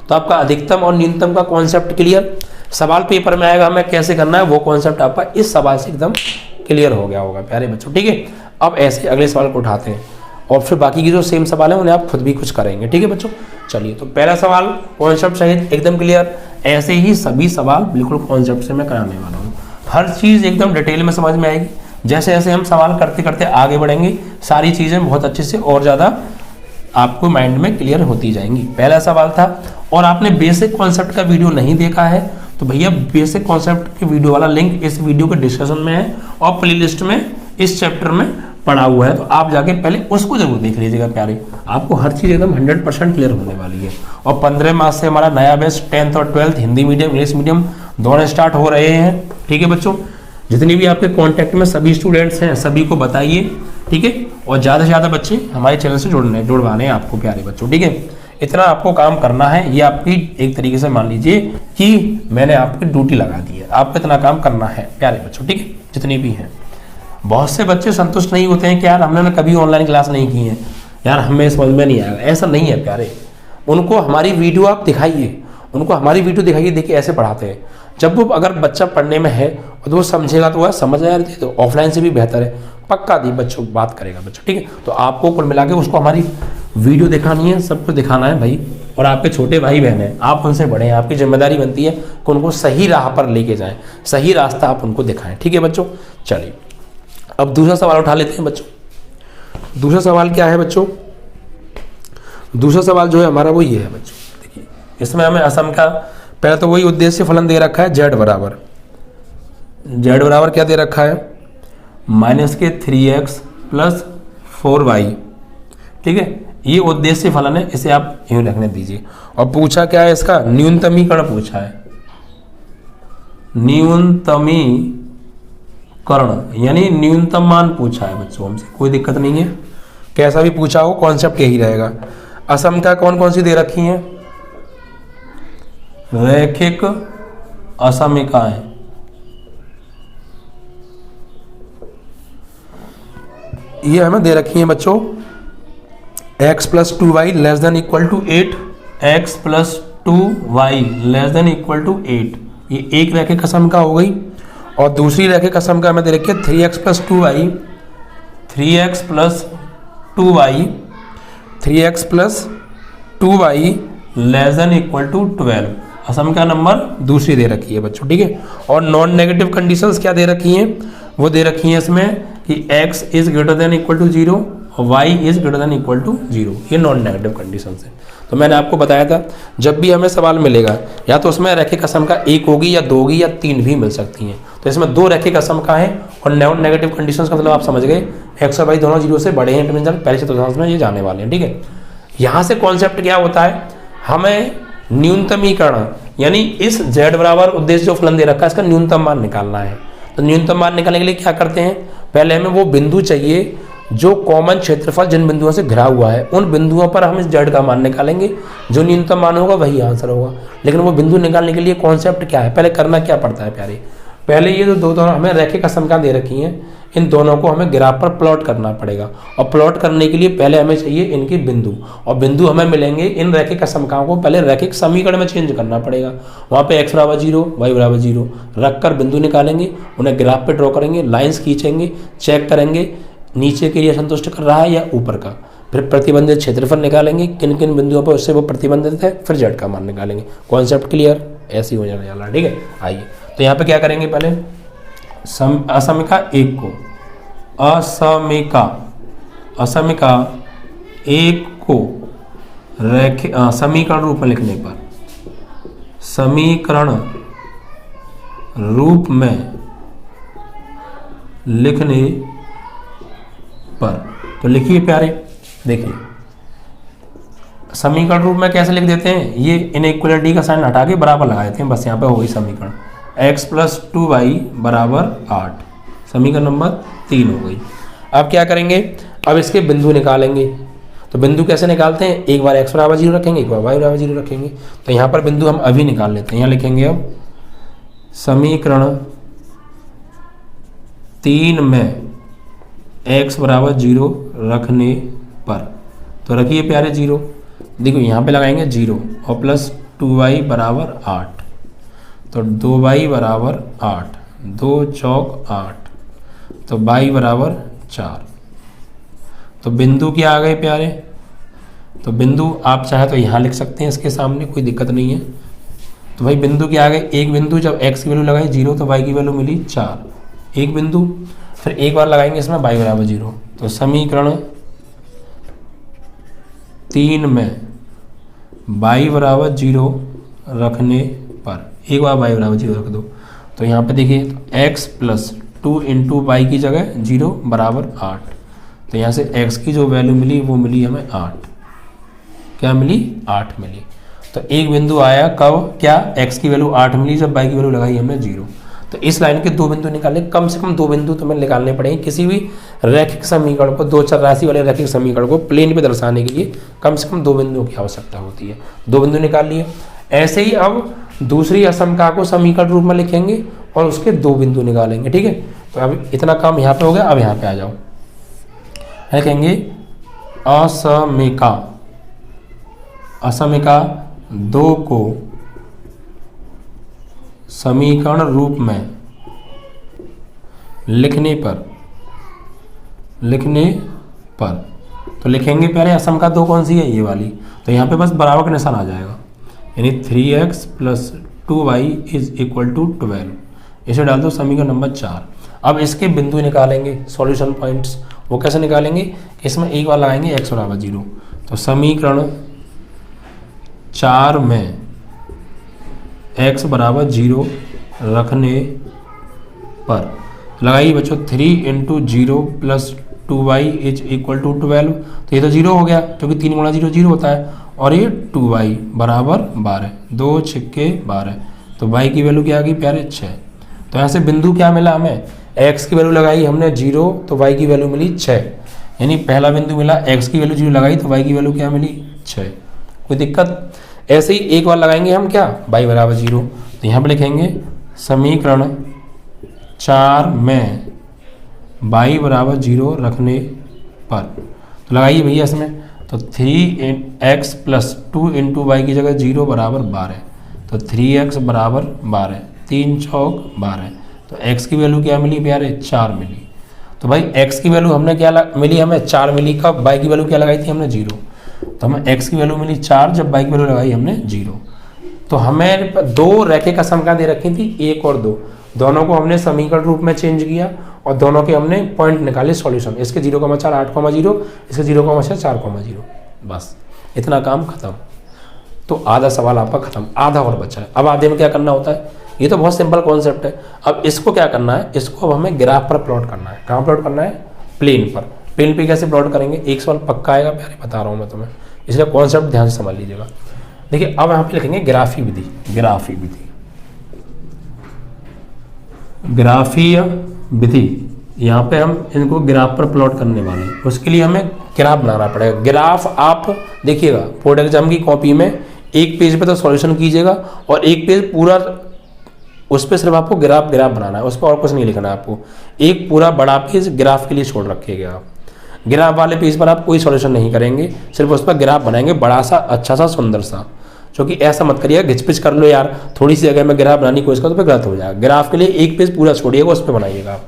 तो आपका अधिकतम और न्यूनतम का कॉन्सेप्ट क्लियर, सवाल पेपर में आएगा हमें कैसे करना है वो कॉन्सेप्ट आपका इस सवाल से एकदम क्लियर हो गया होगा प्यारे बच्चों, ठीक है। अब ऐसे अगले सवाल को उठाते हैं और फिर बाकी की जो सेम सवाल है उन्हें आप खुद भी कुछ करेंगे, ठीक है बच्चों। चलिए, तो पहला सवाल कॉन्सेप्ट सहित एकदम क्लियर, ऐसे ही सभी सवाल बिल्कुल कॉन्सेप्ट से मैं कराने वाला हूँ, हर चीज़ एकदम डिटेल में समझ में आएगी। जैसे जैसे हम सवाल करते करते आगे बढ़ेंगे सारी चीज़ें बहुत अच्छे से और ज़्यादा आपको माइंड में क्लियर होती जाएंगी। पहला सवाल था, और आपने बेसिक कॉन्सेप्ट का वीडियो नहीं देखा है तो भैया बेसिक कॉन्सेप्ट के वीडियो वाला लिंक इस वीडियो के डिस्क्रिप्शन में है और प्लेलिस्ट में इस चैप्टर में पड़ा हुआ है, तो आप जाके पहले उसको जरूर देख लीजिएगा प्यारे, आपको हर चीज़ एकदम 100% क्लियर होने वाली है। और 15 मार्च से हमारा नया बैच 10th और 12th Hindi medium English medium दोनों स्टार्ट हो रहे हैं, ठीक है बच्चों। जितनी भी आपके कॉन्टैक्ट में सभी स्टूडेंट्स हैं सभी को बताइए, ठीक है, और ज़्यादा से ज़्यादा बच्चे हमारे चैनल से जुड़वाने हैं आपको प्यारे बच्चों, ठीक है। इतना आपको काम करना है, ये आपकी एक तरीके से मान लीजिए कि मैंने आपकी ड्यूटी लगा दी है, आपको इतना काम करना है प्यारे बच्चों, ठीक है, जितने भी हैं। बहुत से बच्चे संतुष्ट नहीं होते हैं कि यार हमने कभी ऑनलाइन क्लास नहीं की है, यार हमें समझ में नहीं आएगा, ऐसा नहीं है प्यारे। उनको हमारी वीडियो आप दिखाइए, उनको हमारी वीडियो दिखाइए, देखिए ऐसे पढ़ाते हैं। जब वो अगर बच्चा पढ़ने में है और वो समझेगा तो वह समझ आ रही है, तो ऑफलाइन से भी बेहतर है, पक्का दी बच्चों बात करेगा बच्चों, ठीक है। तो आपको कुल मिला के उसको हमारी वीडियो दिखानी है, सब कुछ दिखाना है भाई। और आपके छोटे भाई बहन हैं, आप उनसे बड़े हैं, आपकी जिम्मेदारी बनती है कि उनको सही राह पर लेके जाएं, सही रास्ता आप उनको दिखाएं, ठीक है बच्चों। चलिए, अब दूसरा सवाल उठा लेते हैं बच्चों। दूसरा सवाल क्या है बच्चों? दूसरा सवाल जो है हमारा वो ये है बच्चों, देखिए इसमें हमें असम का पहले तो वही उद्देश्य फलन दे रखा है, z बराबर क्या दे रखा है, -3x प्लस 4y, ठीक है, ये उद्देश्य फलन है, इसे आप यूं रखने दीजिए। और पूछा क्या है, इसका न्यूनतमीकरण पूछा है, न्यूनतमीकरण यानी न्यूनतम मान पूछा है बच्चों हमसे, कोई दिक्कत नहीं है, कैसा भी पूछा हो कॉन्सेप्ट यही रहेगा। असम का कौन कौन सी दे रखी हैं, रैखिक असमिकाएं, ये हमें दे रखी हैं बच्चों, x plus 2y less than equal to 8, x plus 2y less than equal to 8, ये एक रैखिक असमिका हो गई। और दूसरी रैखिक असमिका हमें दे रखी है 3x plus 2y, 3x plus 2y, 3x plus 2y less than equal to 12, असमिका नंबर दूसरी दे रखी है बच्चों, ठीक है। और नॉन नेगेटिव कंडीशंस क्या दे रखी हैं, वो दे रखी हैं इसमें कि x is greater than equal to 0 और y is greater than equal to 0, ये नॉन नेगेटिव कंडीशंस है। तो मैंने आपको बताया था जब भी हमें सवाल मिलेगा या तो उसमें रैखिक असमिका एक होगी या दो होगी या तीन भी मिल सकती हैं, तो इसमें दो रैखिक असमिका है और नॉन नेगेटिव कंडीशंस का मतलब आप समझ गए, x और y दोनों 0 से बड़े हैं, पहले से तो में ये जाने वाले हैं, ठीक है। यहाँ से कॉन्सेप्ट क्या होता है, हमें न्यूनतमीकरण यानी इस z बराबर उद्देश्य जो फलन दे रखा है इसका न्यूनतम मान निकालना है। तो न्यूनतम मान निकालने के लिए क्या करते हैं, पहले हमें वो बिंदु चाहिए जो कॉमन क्षेत्रफल जिन बिंदुओं से घिरा हुआ है, उन बिंदुओं पर हम इस z का मान निकालेंगे, जो न्यूनतम मान होगा वही आंसर होगा। लेकिन वो बिंदु निकालने के लिए कॉन्सेप्ट क्या है, पहले करना क्या पड़ता है प्यारे, पहले ये जो दो हमें रैखिक असमिका दे रखी हैं, इन दोनों को हमें ग्राफ पर प्लॉट करना पड़ेगा। और प्लॉट करने के लिए पहले हमें चाहिए इनके बिंदु, और बिंदु हमें मिलेंगे इन रैखिक असमिकाओं को पहले रैखिक समीकरण में चेंज करना पड़ेगा। वहाँ पे x बराबर 0 y बराबर 0 रख कर बिंदु निकालेंगे, उन्हें ग्राफ पे ड्रॉ करेंगे, लाइन्स खींचेंगे, चेक करेंगे नीचे के लिए संतुष्ट कर रहा है या ऊपर का, फिर प्रतिबंधित क्षेत्रफल निकालेंगे, किन किन बिंदुओं पर उससे वो प्रतिबंधित है, फिर z का मान निकालेंगे। कॉन्सेप्ट क्लियर, ऐसे ही हो जाने वाला, ठीक है। आइए तो यहाँ पे क्या करेंगे, पहले असमिका एक को असमिका एक को रैखिक समीकरण रूप में लिखने पर, समीकरण रूप में लिखने पर, तो लिखिए प्यारे, देखिए समीकरण रूप में कैसे लिख देते हैं, ये इनइक्वलिटी का साइन हटा के बराबर लगा देते हैं, बस यहाँ पे हो गई समीकरण x + 2y = 8, समीकरण नंबर 3 हो गई। अब क्या करेंगे, अब इसके बिंदु निकालेंगे। तो बिंदु कैसे निकालते हैं, एक बार x = 0 रखेंगे, एक बार y = 0 रखेंगे। तो यहाँ पर बिंदु हम अभी निकाल लेते हैं। यहाँ लिखेंगे अब समीकरण 3 में x = 0 रखने पर, तो रखिए प्यारे 0, देखो यहाँ पे लगाएंगे 0 और प्लस 2y = 8, तो 2y = 8, 2 चौक 8, तो y = 4। तो बिंदु क्या आ गए प्यारे, तो बिंदु आप चाहे तो यहाँ लिख सकते हैं, इसके सामने कोई दिक्कत नहीं है। तो भाई बिंदु क्या आ गए, एक बिंदु जब x की वैल्यू लगाई 0 तो y की वैल्यू मिली 4, एक बिंदु, फिर एक बार लगाएंगे इसमें y = 0। तो समीकरण 3 में y = 0 रखने पर, एक बार y = 0 रख दो, तो यहाँ पे देखिए x + 2 × y की जगह 0 = 8, तो यहाँ से x की जो वैल्यू मिली वो मिली हमें 8, क्या मिली 8 मिली। तो एक बिंदु आया कब, क्या x की वैल्यू 8 मिली जब y की वैल्यू लगाई हमने 0। तो इस लाइन के दो बिंदु निकालने, कम से कम दो बिंदु तुम्हें निकालने पड़ेंगे किसी भी रैखिक समीकरण को, दो चर राशि वाले रैखिक समीकरण को प्लेन पे दर्शाने के लिए कम से कम दो बिंदुओं की आवश्यकता होती है। दो बिंदु निकाल लिए। ऐसे ही अब दूसरी असमका को समीकरण रूप में लिखेंगे और उसके दो बिंदु निकालेंगे, ठीक है। तो अब इतना काम यहाँ पे हो गया। अब यहाँ पे आ जाओ, लिखेंगे असमिका, असमिका दो को समीकरण रूप में लिखने पर तो लिखेंगे पहले असमका दो कौन सी है, ये वाली। तो यहाँ पे बस बराबर का निशान आ जाएगा, यानी 3x + 2y = 12, इसे डाल दो समीकरण नंबर 4। अब इसके बिंदु निकालेंगे, सॉल्यूशन पॉइंट्स, वो कैसे निकालेंगे, इसमें एक बार लगाएंगे x = 0। तो समीकरण 4 में x = 0 रखने पर लगाइए बच्चों 3 × 0 + 2y = 12। तो ये तो 0 हो गया क्योंकि 3 × 0 0 होता है, और ये 2y = 12, 2 छिक्के 12, तो y की वैल्यू क्या आ गई प्यारे 6। तो यहाँ से बिंदु क्या मिला हमें, x की वैल्यू लगाई हमने 0 तो y की वैल्यू मिली 6, यानी पहला बिंदु मिला, x की वैल्यू 0 लगाई तो y की वैल्यू क्या मिली 6, कोई दिक्कत। ऐसे ही एक बार लगाएंगे हम क्या, y = 0। तो यहाँ पे लिखेंगे समीकरण 4 में y = 0 रखने पर, तो लगाइए भैया इसमें, तो 3x + 2 × y की जगह 0 = 12, तो 3x = 12, 3 चौक 12, तो x की वैल्यू क्या मिली प्यारे 4 मिली। तो भाई x की वैल्यू हमने क्या मिली, हमें 4 मिली कब, y की वैल्यू क्या लगाई थी हमने 0, तो हमें x की वैल्यू मिली 4 जब y की वैल्यू लगाई हमने 0। तो हमें दो रैखिक असमका दे रखी थी 1 और 2, दोनों को हमने समीकरण रूप में चेंज किया और दोनों के हमने पॉइंट निकाले सॉल्यूशन, इसके 0,4 8,0, इसके 0,6 4,0, बस इतना काम खत्म। तो आधा सवाल आपका खत्म, आधा और बचा है। अब आधे में क्या करना होता है, ये तो बहुत सिंपल कॉन्सेप्ट है। अब इसको क्या करना है, इसको अब हमें ग्राफ पर प्लॉट करना है। कहाँ प्लॉट करना है, प्लेन पर। प्लेन पे कैसे प्लॉट करेंगे, एक सवाल पक्का आएगा प्यारे, बता रहा हूँ मैं तुम्हें, इसलिए कॉन्सेप्ट ध्यान से समझ लीजिएगा। देखिए अब यहाँ पे लिखेंगे ग्राफीय विधि, ग्राफीय विधि, ग्राफीय विधि। यहाँ पे हम इनको ग्राफ पर प्लॉट करने वाले हैं, उसके लिए हमें ग्राफ बनाना पड़ेगा। ग्राफ आप देखिएगा बोर्ड एग्जाम की कॉपी में एक पेज पे तो सॉल्यूशन कीजिएगा और एक पेज पूरा उस पर सिर्फ आपको ग्राफ बनाना है, उस पर और कुछ नहीं लिखना है आपको। एक पूरा बड़ा पेज ग्राफ के लिए छोड़ रखिएगा आप। ग्राफ वाले पेज पर आप कोई सॉल्यूशन नहीं करेंगे, सिर्फ उस पर ग्राफ बनाएंगे, बड़ा सा अच्छा सा सुंदर सा। क्योंकि ऐसा मत करिएगा घिचपिच कर लो यार, थोड़ी सी जगह में ग्राफ बनाने की कोशिश करो तो फिर गलत हो जाएगा। ग्राफ के लिए एक पेज पूरा छोड़िएगा, उस पर बनाइएगा,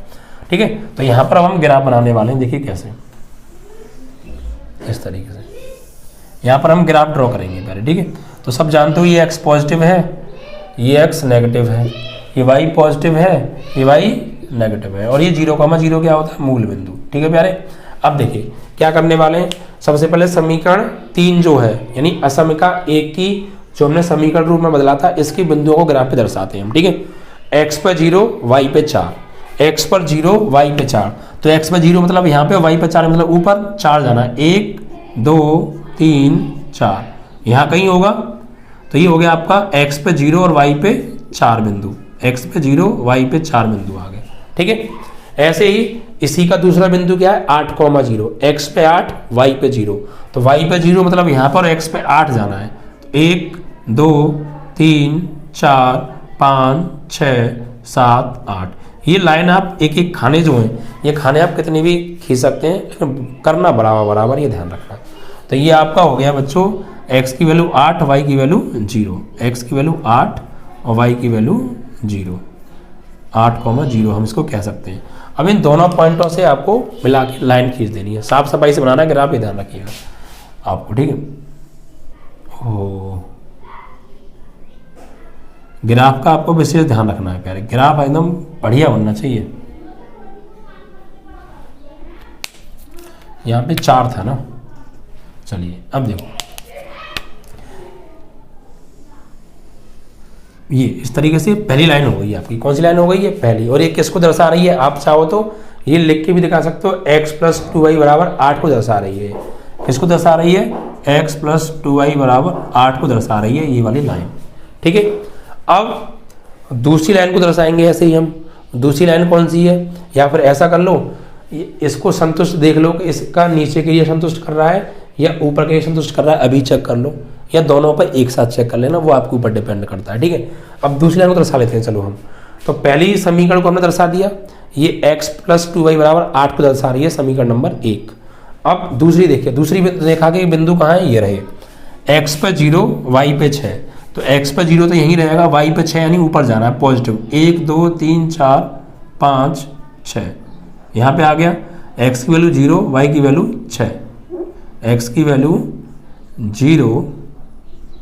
ठीक है। तो यहाँ पर अब हम ग्राफ बनाने वाले हैं, देखिए कैसे, इस तरीके से यहाँ पर हम ग्राफ ड्रॉ करेंगे पहले, ठीक है। तो सब जानते हो ये x पॉजिटिव है, ये x नेगेटिव है, ये y पॉजिटिव है, ये y नेगेटिव है, और ये 0,0 क्या होता है, मूल बिंदु, ठीक है प्यारे। अब देखिए क्या करने वाले हैं, सबसे पहले समीकरण 3 जो है यानी असमिका 1 की जो हमने समीकरण रूप में बदला था, इसके बिंदुओं को ग्राफ पे दर्शाते हैं हम, ठीक है। x पर 0 y पे 4, x पर 0 y पे 4, तो x पर 0 मतलब यहाँ पे, y पे 4 मतलब ऊपर 4 जाना है, 1 2 3 4, यहाँ कहीं होगा, तो ये हो गया आपका x पे 0 और y पे 4 बिंदु, x पे 0 y पे 4 बिंदु आ गए। ठीक है, ऐसे ही इसी का दूसरा बिंदु क्या है 8,0, x पे 8 y पे 0, तो y पे 0 मतलब यहाँ पर x पे 8 जाना है। तो 1 2 3 4 5 6 7 8, ये लाइन आप एक एक खाने जो हैं, ये खाने आप कितने भी खींच सकते हैं, लेकिन करना बराबर बराबर, ये ध्यान रखना। तो ये आपका हो गया बच्चों x की वैल्यू 8, y की वैल्यू 0, x की वैल्यू 8 और y की वैल्यू 0, 8,0 हम इसको कह सकते हैं। अब इन दोनों पॉइंटों से आपको मिला के लाइन खींच देनी है, साफ सफाई से बनाना है ग्राफ, ये ध्यान रखिएगा आपको। ठीक है, ओ ग्राफ का आपको विशेष ध्यान रखना है प्यारे, ग्राफ एकदम बढ़िया बनना चाहिए। यहाँ पे 4 था ना, चलिए अब देखो ये इस तरीके से पहली लाइन हो गई आपकी। कौन सी लाइन हो गई है? पहली। और ये किसको दर्शा रही है? आप चाहो तो ये लिख के भी दिखा सकते हो, x प्लस 2y बराबर 8 को दर्शा रही है। किसको दर्शा रही है? x प्लस 2y बराबर 8 को दर्शा रही है ये वाली लाइन। ठीक है, अब दूसरी लाइन को दर्शाएंगे ऐसे ही हम। दूसरी लाइन कौन सी है? या फिर ऐसा कर लो, इसको संतुष्ट देख लो कि इसका नीचे के लिए संतुष्ट कर रहा है या ऊपर के लिए संतुष्ट कर रहा है, अभी चेक कर लो, या दोनों पर एक साथ चेक कर लेना, वो आपके ऊपर डिपेंड करता है। ठीक है, अब दूसरी लाइन को दर्शा लेते हैं। चलो हम तो पहली समीकरण को हमने दर्शा दिया, ये x प्लस 2y बराबर 8 को दर्शा रही है, समीकरण नंबर 1। अब दूसरी देखिए, दूसरी देखा कि बिंदु कहाँ है? ये रहे, x पे 0 y पे 6, तो x पे 0 तो यहीं रहेगा, y पे 6 यानी ऊपर जाना है पॉजिटिव। 1 2 3 4 5 6 यहाँ पे आ गया, x की वैल्यू 0, y की वैल्यू 6, x की वैल्यू 0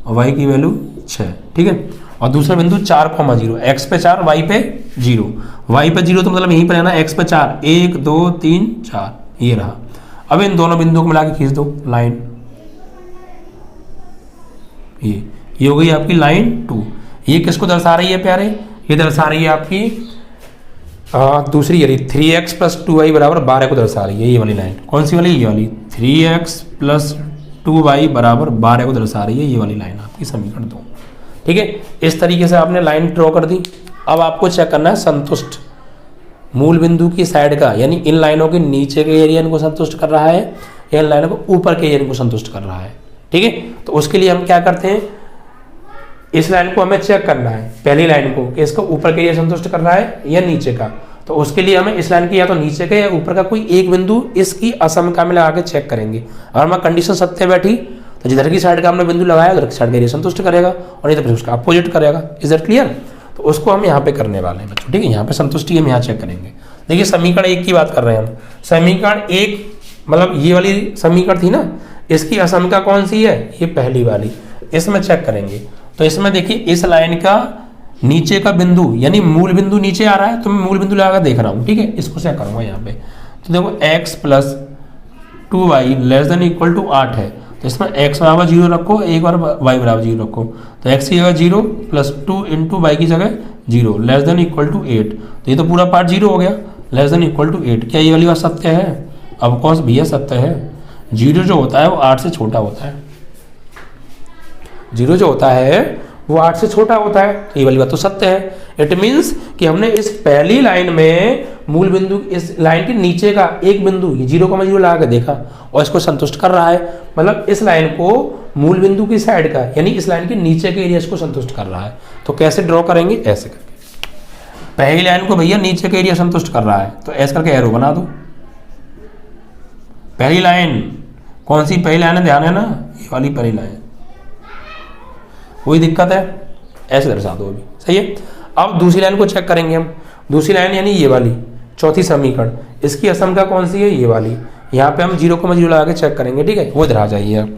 और y की वैल्यू 6। ठीक है, और दूसरा बिंदु 4,0, x पे 4 y पे 0, y पे 0 तो मतलब यहीं पर है ना, x पे 4, 1 2 3 4 ये रहा। अब इन दोनों बिंदुओं को मिला के खींच दो लाइन, ये हो गई आपकी लाइन 2। ये किसको दर्शा रही है प्यारे? ये दर्शा रही है आपकी दूसरी यानी 3x प्लस 2y बराबर 12 को दर्शा रही है, ये वाली लाइन। कौन सी वाली? ये वाली 3x प्लस 2y बराबर 12 को दर्शा रही है, ये वाली लाइन आपकी समीकरण 2। ठीक है, इस तरीके से आपने लाइन ड्रॉ कर दी। अब आपको चेक करना है संतुष्ट मूल बिंदु की साइड का, यानी इन लाइनों के नीचे के एरियन को संतुष्ट कर रहा है या इन लाइनों को ऊपर के एरियन को संतुष्ट कर रहा है। ठीक है, तो उसके लिए हम क्या करते हैं, इस लाइन को हमें चेक करना है, पहली लाइन को, कि इसको ऊपर के एरिया संतुष्ट कर रहा है या नीचे का। तो उसके लिए हमें इस लाइन की या तो नीचे का या ऊपर का कोई एक बिंदु इसकी असमका में लगा के चेक करेंगे। अगर हमारा कंडीशन सत्य बैठी तो जिधर की साइड का हमने बिंदु लगाया उधर की साइड का एरिया संतुष्ट करेगा, और नहीं तो फिर उसका अपोजिट करेगा। Is that clear? तो उसको हम यहाँ पे करने वाले हैं बच्चों। ठीक है, यहाँ पे संतुष्टि हम यहाँ चेक करेंगे। देखिए समीकरण 1 की बात कर रहे हैं हम। समीकरण 1 मतलब ये वाली समीकरण थी ना, इसकी असमका कौन सी है? ये पहली वाली। इसमें चेक करेंगे तो इसमें देखिए इस लाइन का नीचे का बिंदु यानी मूल बिंदु नीचे आ रहा है, तो मैं मूल बिंदु लगा देख रहा हूँ। ठीक है, इसको चेक करूंगा यहाँ पे। तो देखो x plus 2y less than equal to 8 है, तो इसमें x बराबर 0 रखो, एक बार y बराबर 0 रखो, तो x की जगह 0 प्लस 2 इंटू वाई की जगह 0 लेस देन इक्वल टू 8। तो ये तो पूरा पार्ट 0 हो गया, लेस देन इक्वल टू 8। क्या ये वाली बात सत्य है? अब कौन भैया सत्य है। 0 जो होता है वो 8 से छोटा होता है, 0 जो होता है वो 8 से छोटा होता है, ये वाली बात तो सत्य है। इट मीन्स कि हमने इस पहली लाइन में मूल बिंदु इस लाइन के नीचे का एक बिंदु 0,0 लगा के देखा और इसको संतुष्ट कर रहा है, मतलब इस लाइन को मूल बिंदु की साइड का यानी इस लाइन के नीचे के एरिया को संतुष्ट कर रहा है। तो कैसे ड्रॉ करेंगे? ऐसे करके पहली लाइन को भैया नीचे का एरिया संतुष्ट कर रहा है, तो ऐसे करके एरो बना दो। पहली लाइन कौन सी पहली लाइन है? ध्यान है ना, ये वाली पहली लाइन। कोई दिक्कत है? ऐसे दर्शा दो अभी, सही है। अब दूसरी लाइन को चेक करेंगे हम। दूसरी लाइन यानी ये वाली चौथी समीकरण, इसकी असमका कौन सी है? ये वाली। यहाँ पे हम 0,0 लगा के चेक करेंगे। ठीक है, वो इधर आ जाइए आप।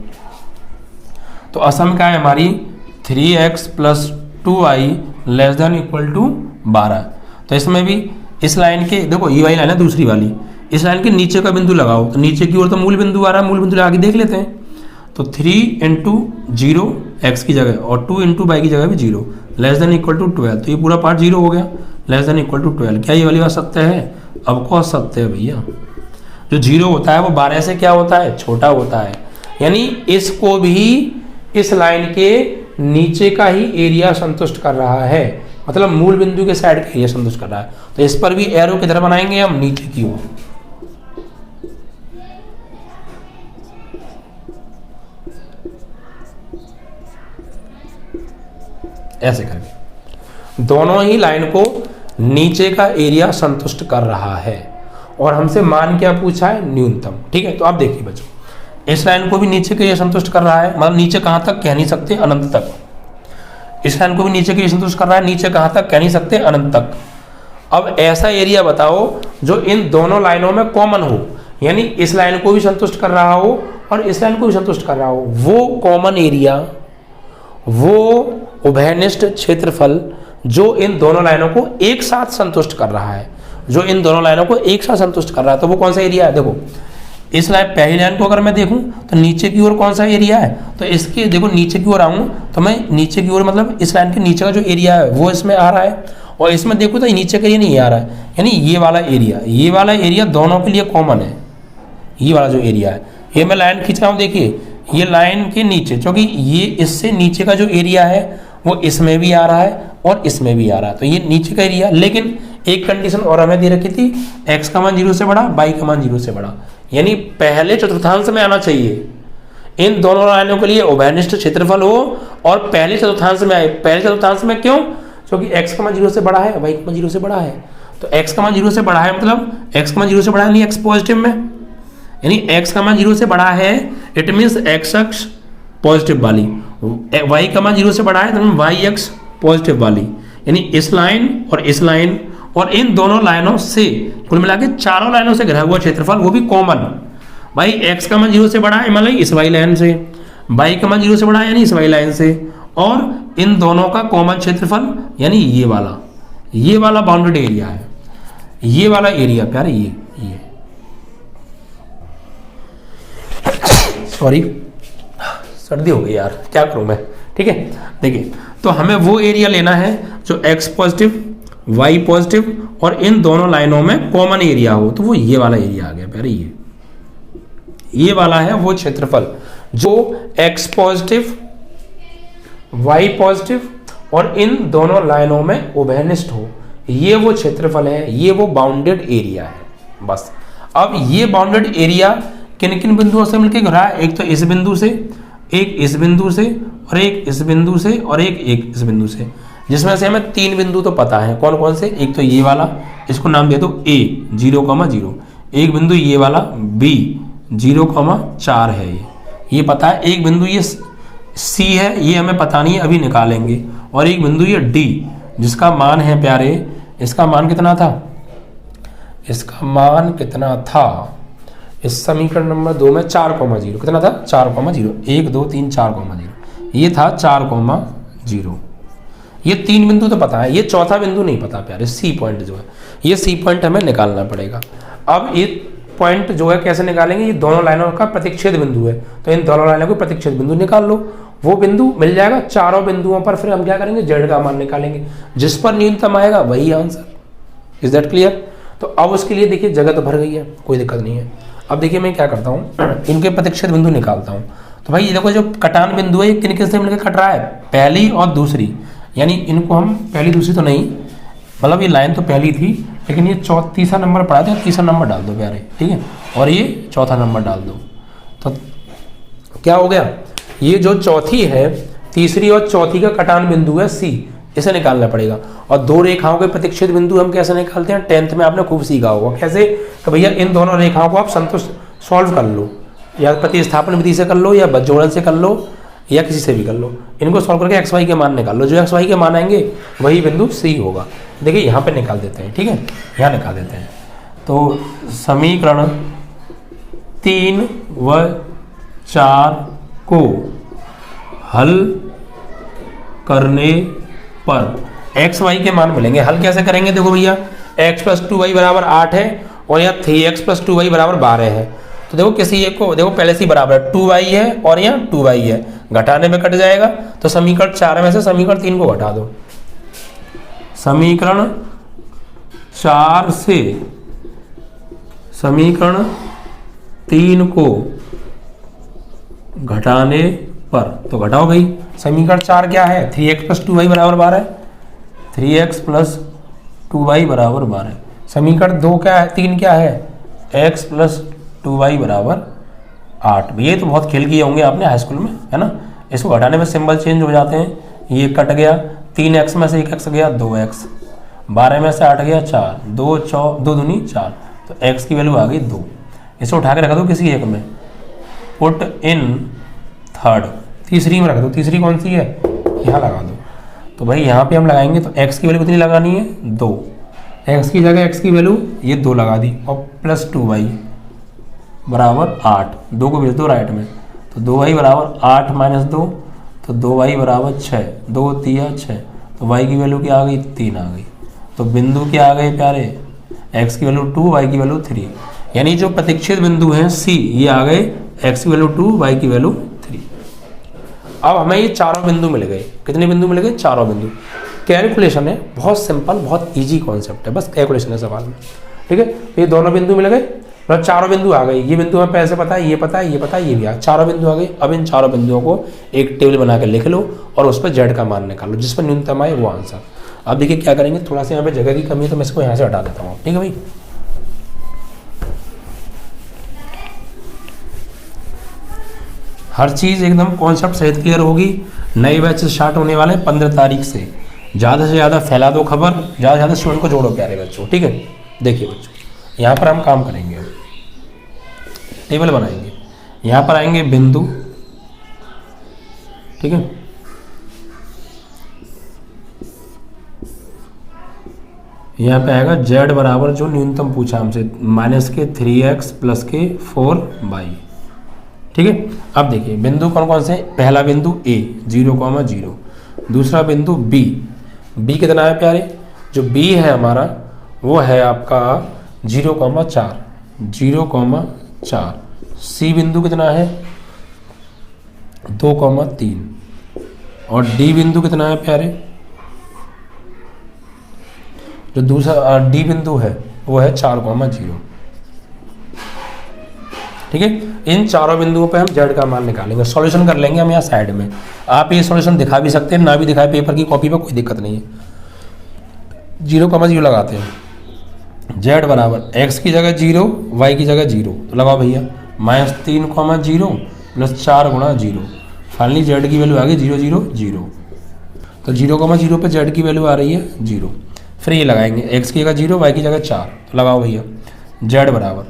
तो असमका है हमारी 3x plus 2y less than equal to 12। तो इसमें भी इस लाइन के देखो, ये वाली लाइन है दूसरी वाली, इस लाइन के नीचे का बिंदु लगाओ, तो नीचे की ओर तो मूल बिंदु आ रहा है, मूल बिंदु लगा के देख लेते हैं। तो 3 इंटू 0 x की जगह और 2 इंटू वाई की जगह भी 0 लेस देन इक्वल टू 12। तो ये पूरा पार्ट 0 हो गया, लेस देन इक्वल टू 12। क्या ये वाली बात सत्य है? अब कौन सत्य है भैया? जो 0 होता है वो 12 से क्या होता है? छोटा होता है। यानी इसको भी इस लाइन के नीचे का ही एरिया संतुष्ट कर रहा है, मतलब मूल बिंदु के साइड का एरिया संतुष्ट कर रहा है। तो इस पर भी एरो किधर बनाएंगे हम, नीचे की ओर। ऐसे करके दोनों ही लाइन को नीचे का एरिया संतुष्ट कर रहा है, और हमसे मान क्या पूछा है, न्यूनतम। ठीक है, तो आप देखिए बच्चों, इस लाइन को भी नीचे के एरिया संतुष्ट कर रहा है, मतलब नीचे कहां तक, कह नहीं सकते अनंत तक। इस लाइन को भी नीचे के एरिया संतुष्ट कर रहा है, नीचे कहां तक, कह नहीं सकते अनंत तक। अब ऐसा एरिया बताओ जो इन दोनों लाइनों में कॉमन हो, यानी इस लाइन को भी संतुष्ट कर रहा हो और इस लाइन को भी संतुष्ट कर रहा हो, वो कॉमन एरिया, वो उभयनिष्ठ क्षेत्रफल जो इन दोनों लाइनों को एक साथ संतुष्ट कर रहा है, जो इन दोनों लाइनों को एक साथ संतुष्ट कर रहा है, तो वो कौन सा एरिया है। देखो इस लाइन, पहली लाइन को अगर मैं देखूं तो नीचे की ओर कौन सा एरिया है, तो इसके देखो नीचे की ओर आऊं तो मैं नीचे की ओर मतलब इस लाइन के नीचे का जो एरिया है वो इसमें आ रहा है, और इसमें देखो तो नीचे का एरिया नहीं आ रहा है, यानी ये वाला एरिया दोनों के लिए कॉमन है। ये वाला जो एरिया है, ये मैं लाइन खींच रहा हूँ, देखिए ये लाइन के नीचे, क्योंकि ये इससे नीचे का जो एरिया है वो इसमें भी आ रहा है और इसमें भी आ रहा है, तो ये नीचे का एरिया। लेकिन एक कंडीशन और हमें दे रखी थी, x का मान 0 से बड़ा, y का मान 0 से बड़ा, यानी पहले चतुर्थांश में आना चाहिए। इन दोनों लाइनों के लिए उभयनिष्ठ क्षेत्रफल हो और पहले चतुर्थांश में आए। पहले चतुर्थांश में क्यों, क्योंकि x का मान 0 से बड़ा है, y का मान 0 से बड़ा है। तो x का मान 0 से बड़ा है, मतलब x का मान 0 से बड़ा है, नहीं x पॉजिटिव में, यानी x का मान 0 से बड़ा है, इट मीन्स x अक्ष पॉजिटिव वाली, y का मान 0 से बड़ा है तो y अक्ष पॉजिटिव वाली, यानी इस लाइन और इन दोनों लाइनों से कुल मिला के चारों लाइनों से घिरा हुआ क्षेत्रफल, वो भी कॉमन। भाई x का मान 0 से बड़ा है मतलब इस y लाइन से, y का मान 0 से बड़ा है यानी इस y लाइन से, और इन दोनों का कॉमन क्षेत्रफल यानी ये वाला बाउंडेड एरिया है, ये वाला एरिया प्यारे, ये सॉरी सर्दी हो गई यार, क्या करूं मैं। ठीक है, देखिए तो हमें वो एरिया लेना है जो x पॉजिटिव, y पॉजिटिव और इन दोनों लाइनों में कॉमन एरिया हो, तो वो ये वाला एरिया आ गया प्यारे। ये वाला है वो क्षेत्रफल जो x पॉजिटिव, y पॉजिटिव और इन दोनों लाइनों में उभयनिष्ठ हो, ये वो क्षेत्रफल है, ये वो बाउंडेड एरिया है। बस अब ये बाउंडेड एरिया किन किन बिंदुओं से मिलकर घिरा है, एक तो इस बिंदु से, एक इस बिंदु से, और एक इस बिंदु से, और एक इस बिंदु से, जिसमें से हमें 3 बिंदु तो पता है कौन कौन से। एक तो ये वाला, इसको नाम दे दो A 0,0, एक बिंदु ये वाला B 0,4 है, ये पता है। एक बिंदु ये C है, ये हमें पता नहीं है, अभी निकालेंगे। और एक बिंदु ये D जिसका मान है प्यारे, इसका मान कितना था, इसका मान कितना था इस समीकरण नंबर 2 में 4,0, कितना था 4,0, 1 2 3 4,0, ये था 4,0। ये 3 बिंदु तो पता है, ये चौथा बिंदु नहीं पता प्यारे, सी पॉइंट जो है, ये सी पॉइंट हमें निकालना पड़ेगा। अब ये पॉइंट जो है कैसे निकालेंगे, ये दोनों लाइनों का प्रतिच्छेद बिंदु है, तो इन दोनों लाइनों को प्रतिच्छेद बिंदु निकाल लो, वो बिंदु मिल जाएगा। चारों बिंदुओं पर फिर हम क्या करेंगे, जेड का मान निकालेंगे, जिस पर न्यूनतम आएगा वही आंसर। Is that clear. तो अब उसके लिए देखिए जगह तो भर गई है, कोई दिक्कत नहीं है। अब देखिए मैं क्या करता हूँ, इनके प्रतिच्छेद बिंदु निकालता हूँ। तो भाई ये देखो जो कटान बिंदु है ये किन किन से मिलकर कट रहा है, पहली और दूसरी, यानी इनको हम पहली दूसरी तो नहीं, मतलब ये लाइन तो पहली थी, लेकिन ये तीसरा नंबर पड़ा था, तीसरा नंबर डाल दो प्यारे, ठीक है, और ये चौथा नंबर डाल दो। तो क्या हो गया, ये जो चौथी है, तीसरी और चौथी का कटान बिंदु है सी, इसे निकालना पड़ेगा। और दो रेखाओं के प्रतिच्छेद बिंदु हम कैसे निकालते हैं, 10th में आपने खूब सीखा होगा कैसे, कि भैया इन दोनों रेखाओं को आप सॉल्व कर लो, या प्रतिस्थापन विधि से कर लो, या जोड़न से कर लो, या किसी से भी कर लो। इनको सॉल्व करके एक्स वाई के मान निकाल लो, जो एक्स वाई के मान आएंगे वही बिंदु सी होगा। देखिए यहाँ पे निकाल देते हैं, ठीक है, यहाँ निकाल देते हैं। तो समीकरण 3 व 4 को हल करने पर एक्स वाई के मान मिलेंगे। हल कैसे करेंगे, देखो भैया x + 2y बराबर 8 है और यहाँ 3x + 2y बराबर 12 है। तो देखो किसी एक को देखो पहले से ही बराबर है, 2y है और यहाँ 2y है, घटाने में कट जाएगा। तो समीकरण 4 में से समीकरण 3 को घटा दो। समीकरण 4 से समीकरण 3 को घटाने पर। तो घटाओ भाई, समीकरण 4 क्या है, 3x + 2y = 12, 3x + 2y = 12। समीकरण 2 क्या है, 3 क्या है, x + 2y = 8। ये तो बहुत खेल किए होंगे आपने हाई स्कूल में, है ना। इसको घटाने में सिंबल चेंज हो जाते हैं, ये कट गया, 3x में से 1x गया 2x, 12 में से 8 गया 4, 2 दूनी 4, तो x की वैल्यू आ गई 2। इसे उठा के रख दो किसी एक में, पुट इन थर्ड, तीसरी में रख दो। तीसरी कौन सी है, यहाँ लगा दो। तो भाई यहाँ पे हम लगाएंगे तो x की वैल्यू कितनी लगानी है, 2। x की जगह x की वैल्यू ये 2 लगा दी, और +2y = 8। 2 को भेज दो राइट में, तो 2y = 8 - 2, तो 2y = 6, 2 3 6, तो y की वैल्यू क्या आ गई, 3 आ गई। तो बिंदु क्या आ गए प्यारे, x की वैल्यू 2, y की वैल्यू 3, यानी जो प्रतीक्षित बिंदु हैं C, ये आ गए, x की वैल्यू 2, y की वैल्यू 3। अब हमें ये चारों बिंदु मिल गए। कितने बिंदु मिल गए, चारों बिंदु। कैलकुलेशन है, बहुत सिंपल, बहुत इजी कॉन्सेप्ट है, बस कैलकुलेशन है सवाल में, ठीक है। ये दोनों बिंदु मिल गए, मतलब चारों बिंदु आ गए। ये बिंदु हमें पहले से पता है, ये पता है, ये पता है, ये भी आ, चारों बिंदु आ गए। अब इन चारों बिंदुओं को एक टेबल बना के लिख लो और उस पर जेड का मान निकालो, जिस पर न्यूनतम आए वो आंसर। अब देखिए क्या करेंगे, थोड़ा सा यहाँ पे जगह की कमी है तो मैं इसको यहाँ से हटा देता हूँ, ठीक है भाई। हर चीज़ एकदम कॉन्सेप्ट सहित क्लियर होगी। नए बैच स्टार्ट होने वाले 15 तारीख से। ज़्यादा से ज़्यादा फैला दो खबर, ज़्यादा से ज़्यादा स्टूडेंट को जोड़ो प्यारे बच्चों, ठीक है। देखिए बच्चों, यहाँ पर हम काम करेंगे, टेबल बनाएंगे। यहाँ पर आएंगे बिंदु, ठीक है। यहाँ पे आएगा z बराबर जो न्यूनतम पूछा हमसे, -3x + 4y, ठीक है। अब देखिए बिंदु कौन कौन से, पहला बिंदु A 0,0, दूसरा बिंदु B कितना है प्यारे, जो B है हमारा वो है आपका 0,4, C बिंदु कितना है 2,3, और D बिंदु कितना है प्यारे, जो दूसरा D बिंदु है वो है 4,0, ठीक है। इन चारों बिंदुओं पे हम z का मान निकालेंगे, सॉल्यूशन कर लेंगे हम यहाँ साइड में। आप ये सॉल्यूशन दिखा भी सकते हैं, ना भी दिखाए पेपर की कॉपी पे, कोई दिक्कत नहीं है। 0,0 लगाते हैं, z बराबर x की जगह 0, y की जगह 0, तो लगाओ भैया, -3,0 + 4 × 0, फाइनली z की वैल्यू आ गई 0, 0, 0। तो 0,0 पे z की वैल्यू आ रही है 0। फिर ये लगाएंगे, x की जगह 0, y की जगह 4, तो लगाओ भैया, z बराबर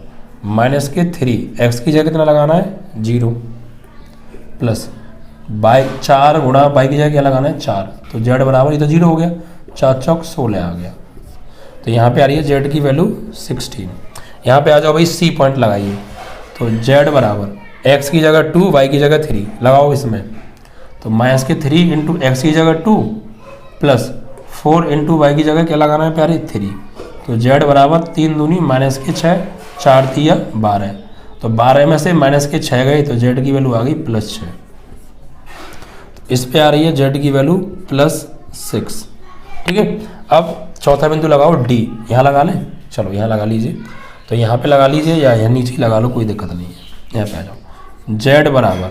-3, x की जगह कितना लगाना है 0, प्लस 4 × y की जगह क्या लगाना है 4, तो z बराबर, ये तो 0 हो गया, 4 चौक 16 आ गया। तो यहाँ पे आ रही है z की वैल्यू 16। यहाँ पे आ जाओ भाई, C पॉइंट लगाइए, तो z बराबर x की जगह 2, y की जगह 3 लगाओ इसमें, तो -3 × x की जगह 2 + 4 × y की जगह क्या लगाना है प्यारे 3, तो z बराबर 3 दूनी -6, 4 3 12, तो 12 में से -6 गए, तो z की वैल्यू आ गई +6। इस पे आ रही है z की वैल्यू +6, ठीक है। अब चौथा बिंदु लगाओ D, यहाँ लगा लें, चलो यहाँ लगा लीजिए, तो यहाँ पे लगा लीजिए या यहाँ नीचे लगा लो, कोई दिक्कत नहीं है। यहाँ पे आ जाओ, z बराबर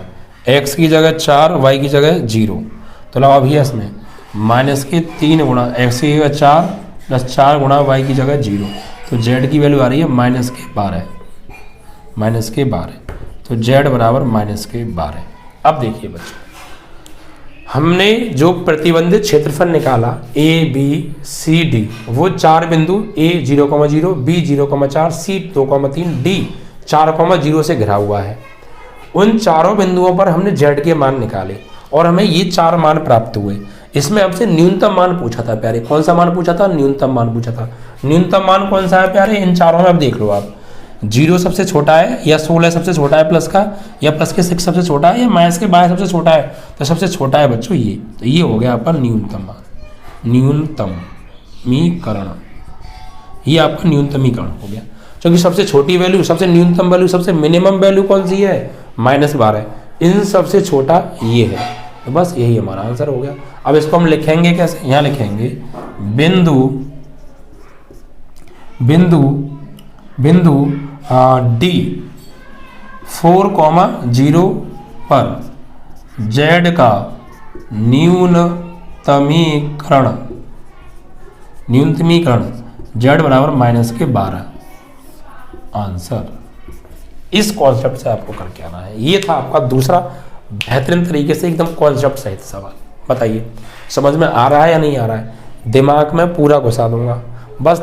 x की जगह 4, y की जगह 0, तो लगाओ भैया इसमें -3 × x की जगह 4 + 4 × y की जगह 0, तो z की वैल्यू आ रही है -12, तो z बराबर -12। अब देखिए बच्चों, हमने जो प्रतिबंधित क्षेत्रफल निकाला A B C D, वो चार बिंदु A 0,0, B 0,4, C 2,3, D 4,0 से घिरा हुआ है। उन चारों बिंदुओं पर हमने z के मान निकाले और हमें ये 4 मान प्राप्त हुए। इसमें हमसे न्यूनतम मान पूछा था प्यारे, कौन सा मान पूछा था, न्यूनतम मान पूछा था। न्यूनतम मान कौन सा है प्यारे, इन चारों में अब देख लो आप, 0 सबसे छोटा है या 16 सबसे छोटा है प्लस का, या प्लस के 6 सबसे छोटा है, या माइनस के 12 सबसे छोटा है, तो सबसे छोटा है बच्चों ये। तो ये हो गया आपका न्यूनतम मान, न्यूनतमीकरण, ये आपका न्यूनतमीकरण हो गया। क्योंकि सबसे छोटी वैल्यू, सबसे न्यूनतम वैल्यू, सबसे मिनिमम वैल्यू कौन सी है, -12, इन सबसे छोटा ये है। तो बस यही हमारा आंसर हो गया। अब इसको हम लिखेंगे कैसे, यहाँ लिखेंगे बिंदु D 4,0 पर जेड का न्यूनतमीकरण जेड बराबर -12 आंसर। इस कॉन्सेप्ट से आपको करके आना है। ये था आपका दूसरा बेहतरीन तरीके से एकदम कॉन्सेप्ट सहित सवाल। बताइए समझ में आ रहा है या नहीं आ रहा है? दिमाग में पूरा घुसा दूंगा, बस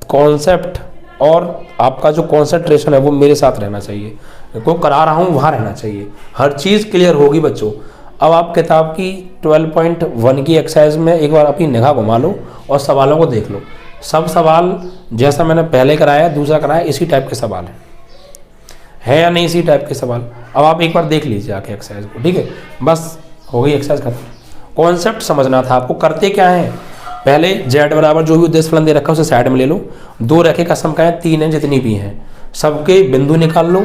कॉन्सेप्ट और आपका जो कॉन्सेंट्रेशन है वो मेरे साथ रहना चाहिए, को करा रहा हूँ वहाँ रहना चाहिए, हर चीज़ क्लियर होगी बच्चों। अब आप किताब की 12.1 की एक्सरसाइज में एक बार अपनी निगाह घुमा लो और सवालों को देख लो। सब सवाल जैसा मैंने पहले कराया दूसरा कराया इसी टाइप के सवाल है या नहीं? इसी टाइप के सवाल। अब आप एक बार देख लीजिए आके एक्सरसाइज को, ठीक है? बस हो गई एक्सरसाइज खत्म। कॉन्सेप्ट समझना था आपको। करते क्या है, पहले जेड बराबर जो भी उद्देश्य फलन दे रखा है उसे साइड में ले लो। दो रेखे का सम क्या है? 3 है, जितनी भी हैं सबके बिंदु निकाल लो,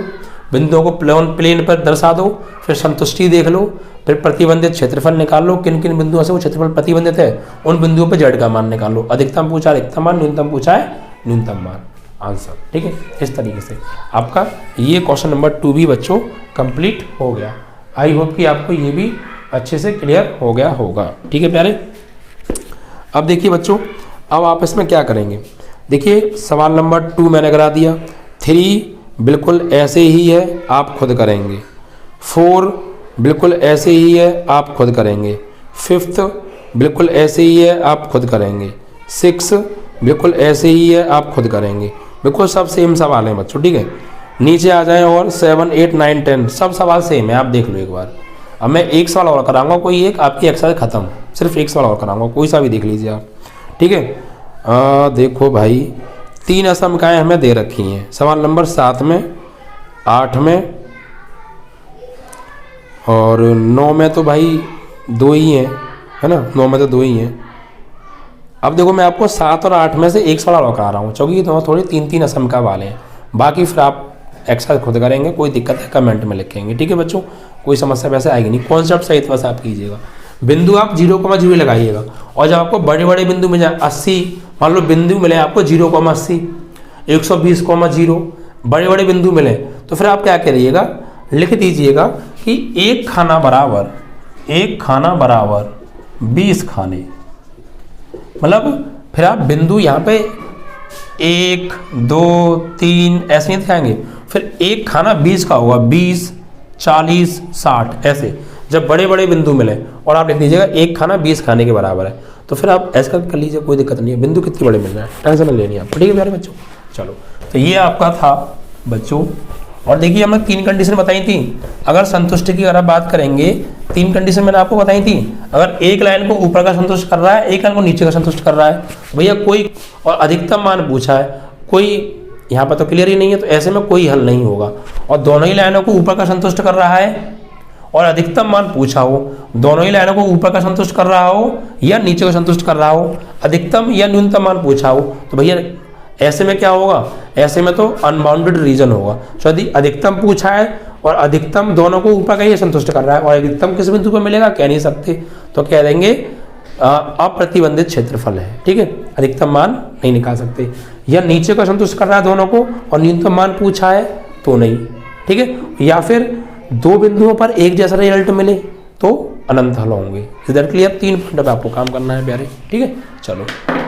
बिंदुओं को प्लेन पर दर्शा दो, फिर संतुष्टि देख लो, फिर प्रतिबंधित क्षेत्रफल निकाल लो। किन किन बिंदुओं से वो क्षेत्रफल प्रतिबंधित है उन बिंदुओं पर जेड का मान निकाल लो। अधिकतम पूछा अधिकतम मान, न्यूनतम पूछा है न्यूनतम मान, आंसर। ठीक है, इस तरीके से आपका ये क्वेश्चन नंबर 2 भी बच्चों कंप्लीट हो गया। आई होप कि आपको ये भी अच्छे से क्लियर हो गया होगा। ठीक है प्यारे, अब देखिए बच्चों, अब आप इसमें क्या करेंगे? देखिए सवाल नंबर 2 मैंने करा दिया, 3 बिल्कुल ऐसे ही है, आप खुद करेंगे। 4 बिल्कुल ऐसे ही है, आप खुद करेंगे। 5th बिल्कुल ऐसे ही है, आप खुद करेंगे। 6 बिल्कुल ऐसे ही है, आप खुद करेंगे। बिल्कुल सब सेम सवाल हैं बच्चों, ठीक है? नीचे आ जाएं और 7, 8, 9, 10 सब सवाल सेम है, आप देख लो एक बार। अब मैं एक सवाल और कराऊंगा, कोई एक, आपकी एक्सरसाइज खत्म। सिर्फ एक सवाल और कराऊंगा, कोई सा भी देख लीजिए आप, ठीक है? देखो भाई 3 असमकाएँ हमें दे रखी हैं। सवाल नंबर 7 में, 8 में और 9 में तो भाई 2 ही हैं, है ना? 9 में तो 2 ही हैं। अब देखो मैं आपको 7 और 8 में से एक सवाल और करा रहा हूँ, क्योंकि तो थोड़ी 3-3 असमका वाले हैं। बाकी फिर आप एक्सरसाइज खुद करेंगे, कोई दिक्कत है कमेंट में लिखेंगे, ठीक है बच्चों? कोई समस्या वैसे आएगी नहीं, कॉन्सेप्ट सहित बस आप कीजिएगा। बिंदु आप 0,0 लगाइएगा, और जब आपको बड़े बड़े बिंदु मिल जाए 80, मान लो बिंदु मिले आपको 0,80, 120,0, बड़े बड़े बिंदु मिले तो फिर आप क्या करिएगा, लिख दीजिएगा कि एक खाना बराबर 20 खाने। मतलब फिर आप बिंदु यहाँ पे 1, 2, 3 ऐसे नहीं दिखाएंगे, फिर एक खाना 20 का होगा, 20, 40, 60 ऐसे। जब बड़े बड़े बिंदु मिले और आप लिख दीजिएगा एक खाना 20 खाने के बराबर है, तो फिर आप ऐसा कर लीजिए, कोई दिक्कत नहीं है। बिंदु कितने बड़े मिल रहे हैं, टेंशन नहीं लेनी आपको, ठीक है प्यारे बच्चों? चलो, तो ये आपका था बच्चों। और देखिए हमने 3 कंडीशन बताई थी। अगर संतुष्टि की अगर आप बात करेंगे, 3 कंडीशन मैंने आपको बताई थी। अगर एक लाइन को ऊपर का संतुष्ट कर रहा है, एक लाइन को नीचे का संतुष्ट कर रहा है भैया कोई, और अधिकतम मान पूछा है, कोई यहाँ पर तो क्लियर ही नहीं है, तो ऐसे में कोई हल नहीं होगा। और दोनों ही लाइनों को ऊपर का संतुष्ट कर रहा है और अधिकतम मान पूछा हो, दोनों ही लाइनों को ऊपर का संतुष्ट कर रहा हो या नीचे का संतुष्ट कर रहा हो, अधिकतम या न्यूनतम मान पूछा हो, तो भैया ऐसे में क्या होगा? ऐसे में तो अनबाउंडेड रीजन होगा। तो यदि अधिकतम पूछा है और अधिकतम दोनों को ऊपर का ही संतुष्ट कर रहा है और अधिकतम किस बिंदु पर मिलेगा कह नहीं सकते, तो कह देंगे अप्रतिबंधित क्षेत्रफल है, ठीक है? अधिकतम मान नहीं निकाल सकते। या नीचे का संतुष्ट कर रहा है दोनों को और न्यूनतम मान पूछा है तो नहीं, ठीक है? या फिर 2 बिंदुओं पर एक जैसा रिजल्ट मिले तो अनंत हल होंगे। Is that clear? 3 पॉइंट पे आपको काम करना है प्यारे, ठीक है? चलो,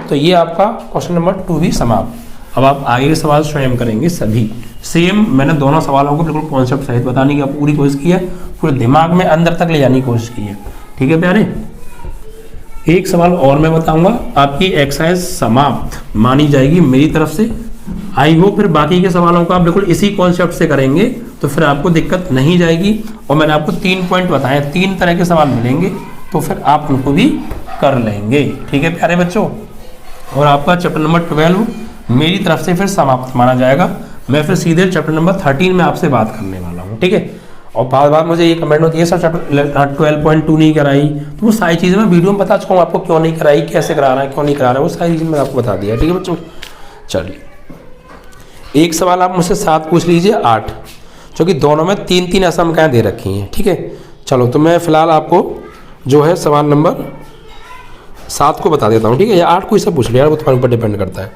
तो ये आपका क्वेश्चन नंबर 2 भी समाप्त। अब आप आगे के सवाल स्वयं करेंगे सभी सेम। मैंने दोनों सवालों को बिल्कुल कॉन्सेप्ट सहित बताने की पूरी कोशिश की है, पूरे दिमाग में अंदर तक ले जाने की कोशिश की है, ठीक है प्यारे? एक सवाल और मैं बताऊंगा, आपकी एक्सरसाइज समाप्त मानी जाएगी मेरी तरफ से। आई होप फिर बाकी के सवालों को आप बिल्कुल इसी कॉन्सेप्ट से करेंगे तो फिर आपको दिक्कत नहीं जाएगी। और मैंने आपको 3 पॉइंट बताए, 3 तरह के सवाल मिलेंगे, तो फिर आप उनको भी कर लेंगे, ठीक है प्यारे बच्चों? और आपका चैप्टर नंबर 12 मेरी तरफ से फिर समाप्त माना जाएगा। मैं फिर सीधे चैप्टर नंबर 13 में आपसे बात करने वाला हूँ, ठीक है? और बार बार मुझे ये कमेंट होती है सर चैप्टर 12.2 नहीं कराई, तो वो सारी चीज़ें मैं वीडियो में बता चुका हूँ आपको, क्यों नहीं कराई, कैसे करा रहा है, क्यों नहीं करा रहा है, वो सारी चीज़ें मैंने आपको बता दिया, ठीक है बच्चों? चलिए, एक सवाल आप मुझसे 7 पूछ लीजिए, 8, क्योंकि दोनों में 3-3 असमकाएँ दे रखी हैं, ठीक है? चलो, तो मैं फिलहाल आपको जो है सवाल नंबर 7 को बता देता हूँ, ठीक है? या 8 को इससे पूछ लिया यार, वो तुम्हारे ऊपर डिपेंड करता है।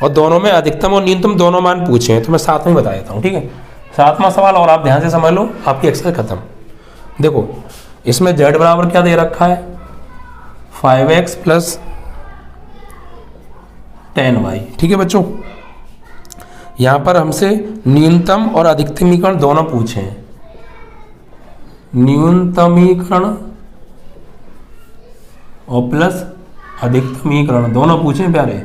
और दोनों में अधिकतम और न्यूनतम दोनों मान पूछे हैं, तो मैं 7 में बता देता हूँ, ठीक है? 7वां सवाल और आप ध्यान से समझ लो, आपकी एक्सरसाइज खत्म। देखो इसमें z बराबर क्या दे रखा है 5x प्लस 10y। ठीक है बच्चों, यहां पर हमसे न्यूनतम और अधिकतमीकरण दोनों पूछे हैं। न्यूनतमीकरण और प्लस अधिकतमीकरण दोनों पूछे प्यारे,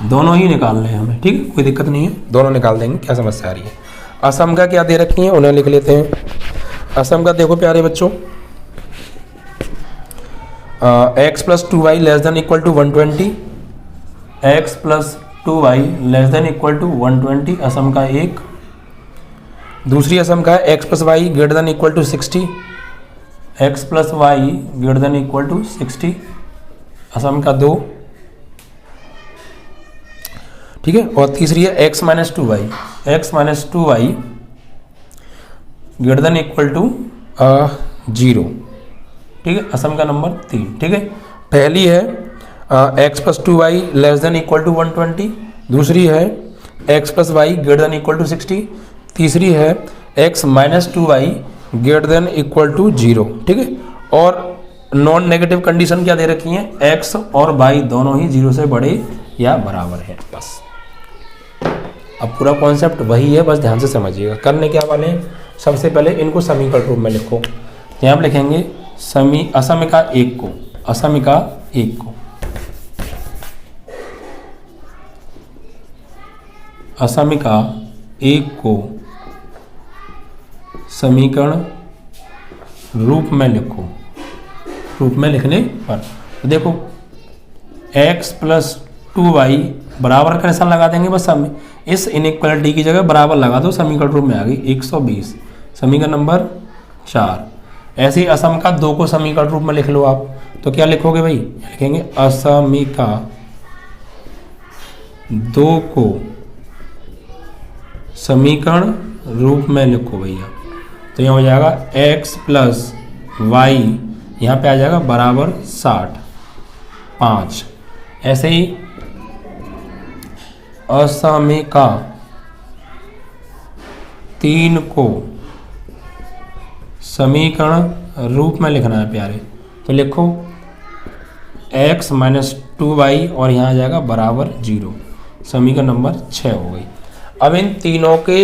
दोनों ही निकालने हैं हमें। ठीक है, कोई दिक्कत नहीं है, दोनों निकाल देंगे, क्या समस्या आ रही है। असम का क्या दे रखी है उन्हें लिख लेते हैं। असम का देखो प्यारे बच्चों, x plus 2y less than equal to 120, x plus 2y less than equal to 120 असम का एक। दूसरी असम का है x plus y greater than equal to 60, x plus y greater than equal to 60 असम का 2। ठीक है, और तीसरी है x minus 2y, x minus 2y greater than equal to 0। ठीक है, असम का नंबर 3। ठीक है, पहली है x plus 2y less than equal to 120, दूसरी है x plus y greater than equal to 60, तीसरी है x minus 2y greater than equal to 0। ठीक है, और नॉन नेगेटिव कंडीशन क्या दे रखी है, x और y दोनों ही 0 से बड़े या बराबर है। बस अब पूरा कॉन्सेप्ट वही है, बस ध्यान से समझिएगा। करने क्या वाले हैं, सबसे पहले इनको समीकरण रूप में लिखो। यहाँ पर लिखेंगे असमिका एक को, असमिका एक को, असमिका एक को समीकरण रूप में लिखो। रूप में लिखने पर तो देखो x प्लस 2y बराबर का निशान लगा देंगे, बस सब इस इनइक्वालिटी की जगह बराबर लगा दो, समीकरण रूप में आ गई 120, समीकरण नंबर 4। ऐसे ही असम का 2 को समीकरण रूप में लिख लो आप, तो क्या लिखोगे भाई, लिखेंगे असमिका 2 को समीकरण रूप में लिखो भैया। तो यहाँ हो जाएगा x प्लस वाई, यहाँ पे आ जाएगा बराबर 60, 5। ऐसे ही असमिका 3 को समीकरण रूप में लिखना है प्यारे, तो लिखो x माइनस 2y और यहाँ आ जाएगा बराबर 0, समीकरण नंबर 6 हो गई। अब इन तीनों के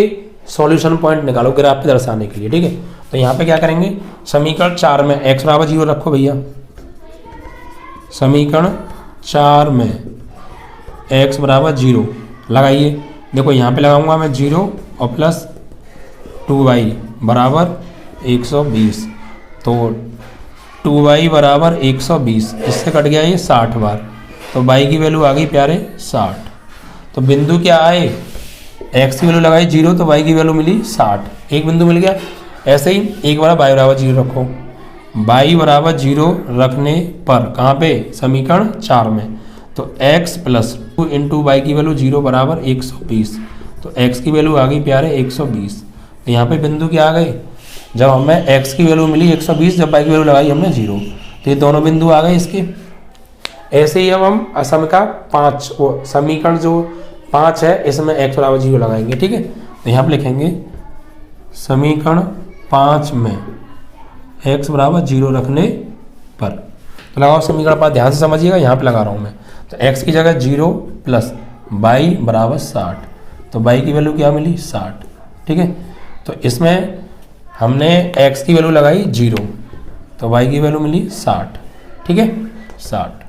सॉल्यूशन पॉइंट निकालो ग्राफ पे दर्शाने के लिए। ठीक है, तो यहाँ पे क्या करेंगे, समीकरण 4 में x बराबर 0 रखो भैया, समीकरण 4 में x बराबर 0 लगाइए। देखो यहाँ पे लगाऊंगा मैं 0 और प्लस 2y बराबर 120, तो 2y बराबर 120, इससे कट गया ये 60 बार, तो y की वैल्यू आ गई प्यारे 60। तो बिंदु क्या आए, x की वैल्यू लगाई 0 तो y की वैल्यू मिली 60, एक बिंदु मिल गया। ऐसे ही एक बार y बराबर 0 रखो, y बराबर 0 रखने पर कहाँ पे, समीकरण 4 में, तो x प्लस 2 इंटू वाई की वैल्यू 0 बराबर 120, तो x की वैल्यू आ गई प्यारे 120। तो यहाँ पे बिंदु क्या आ गए, जब हमें x की वैल्यू मिली 120, जब y की वैल्यू लगाई हमने 0, तो ये दोनों बिंदु आ गए इसके। ऐसे ही अब हम असम का 5 वो समीकरण जो 5 है इसमें x बराबर 0 लगाएंगे। ठीक है, तो यहाँ पे लिखेंगे समीकरण 5 में x बराबर 0 रखने पर, तो लगाओ समीकरण 5, ध्यान से समझिएगा, यहाँ पे लगा रहा हूँ मैं। तो x की जगह 0 प्लस y बराबर 60, तो y की वैल्यू क्या मिली 60। ठीक है, तो इसमें हमने x की वैल्यू लगाई 0, तो y की वैल्यू मिली 60। ठीक है, 60।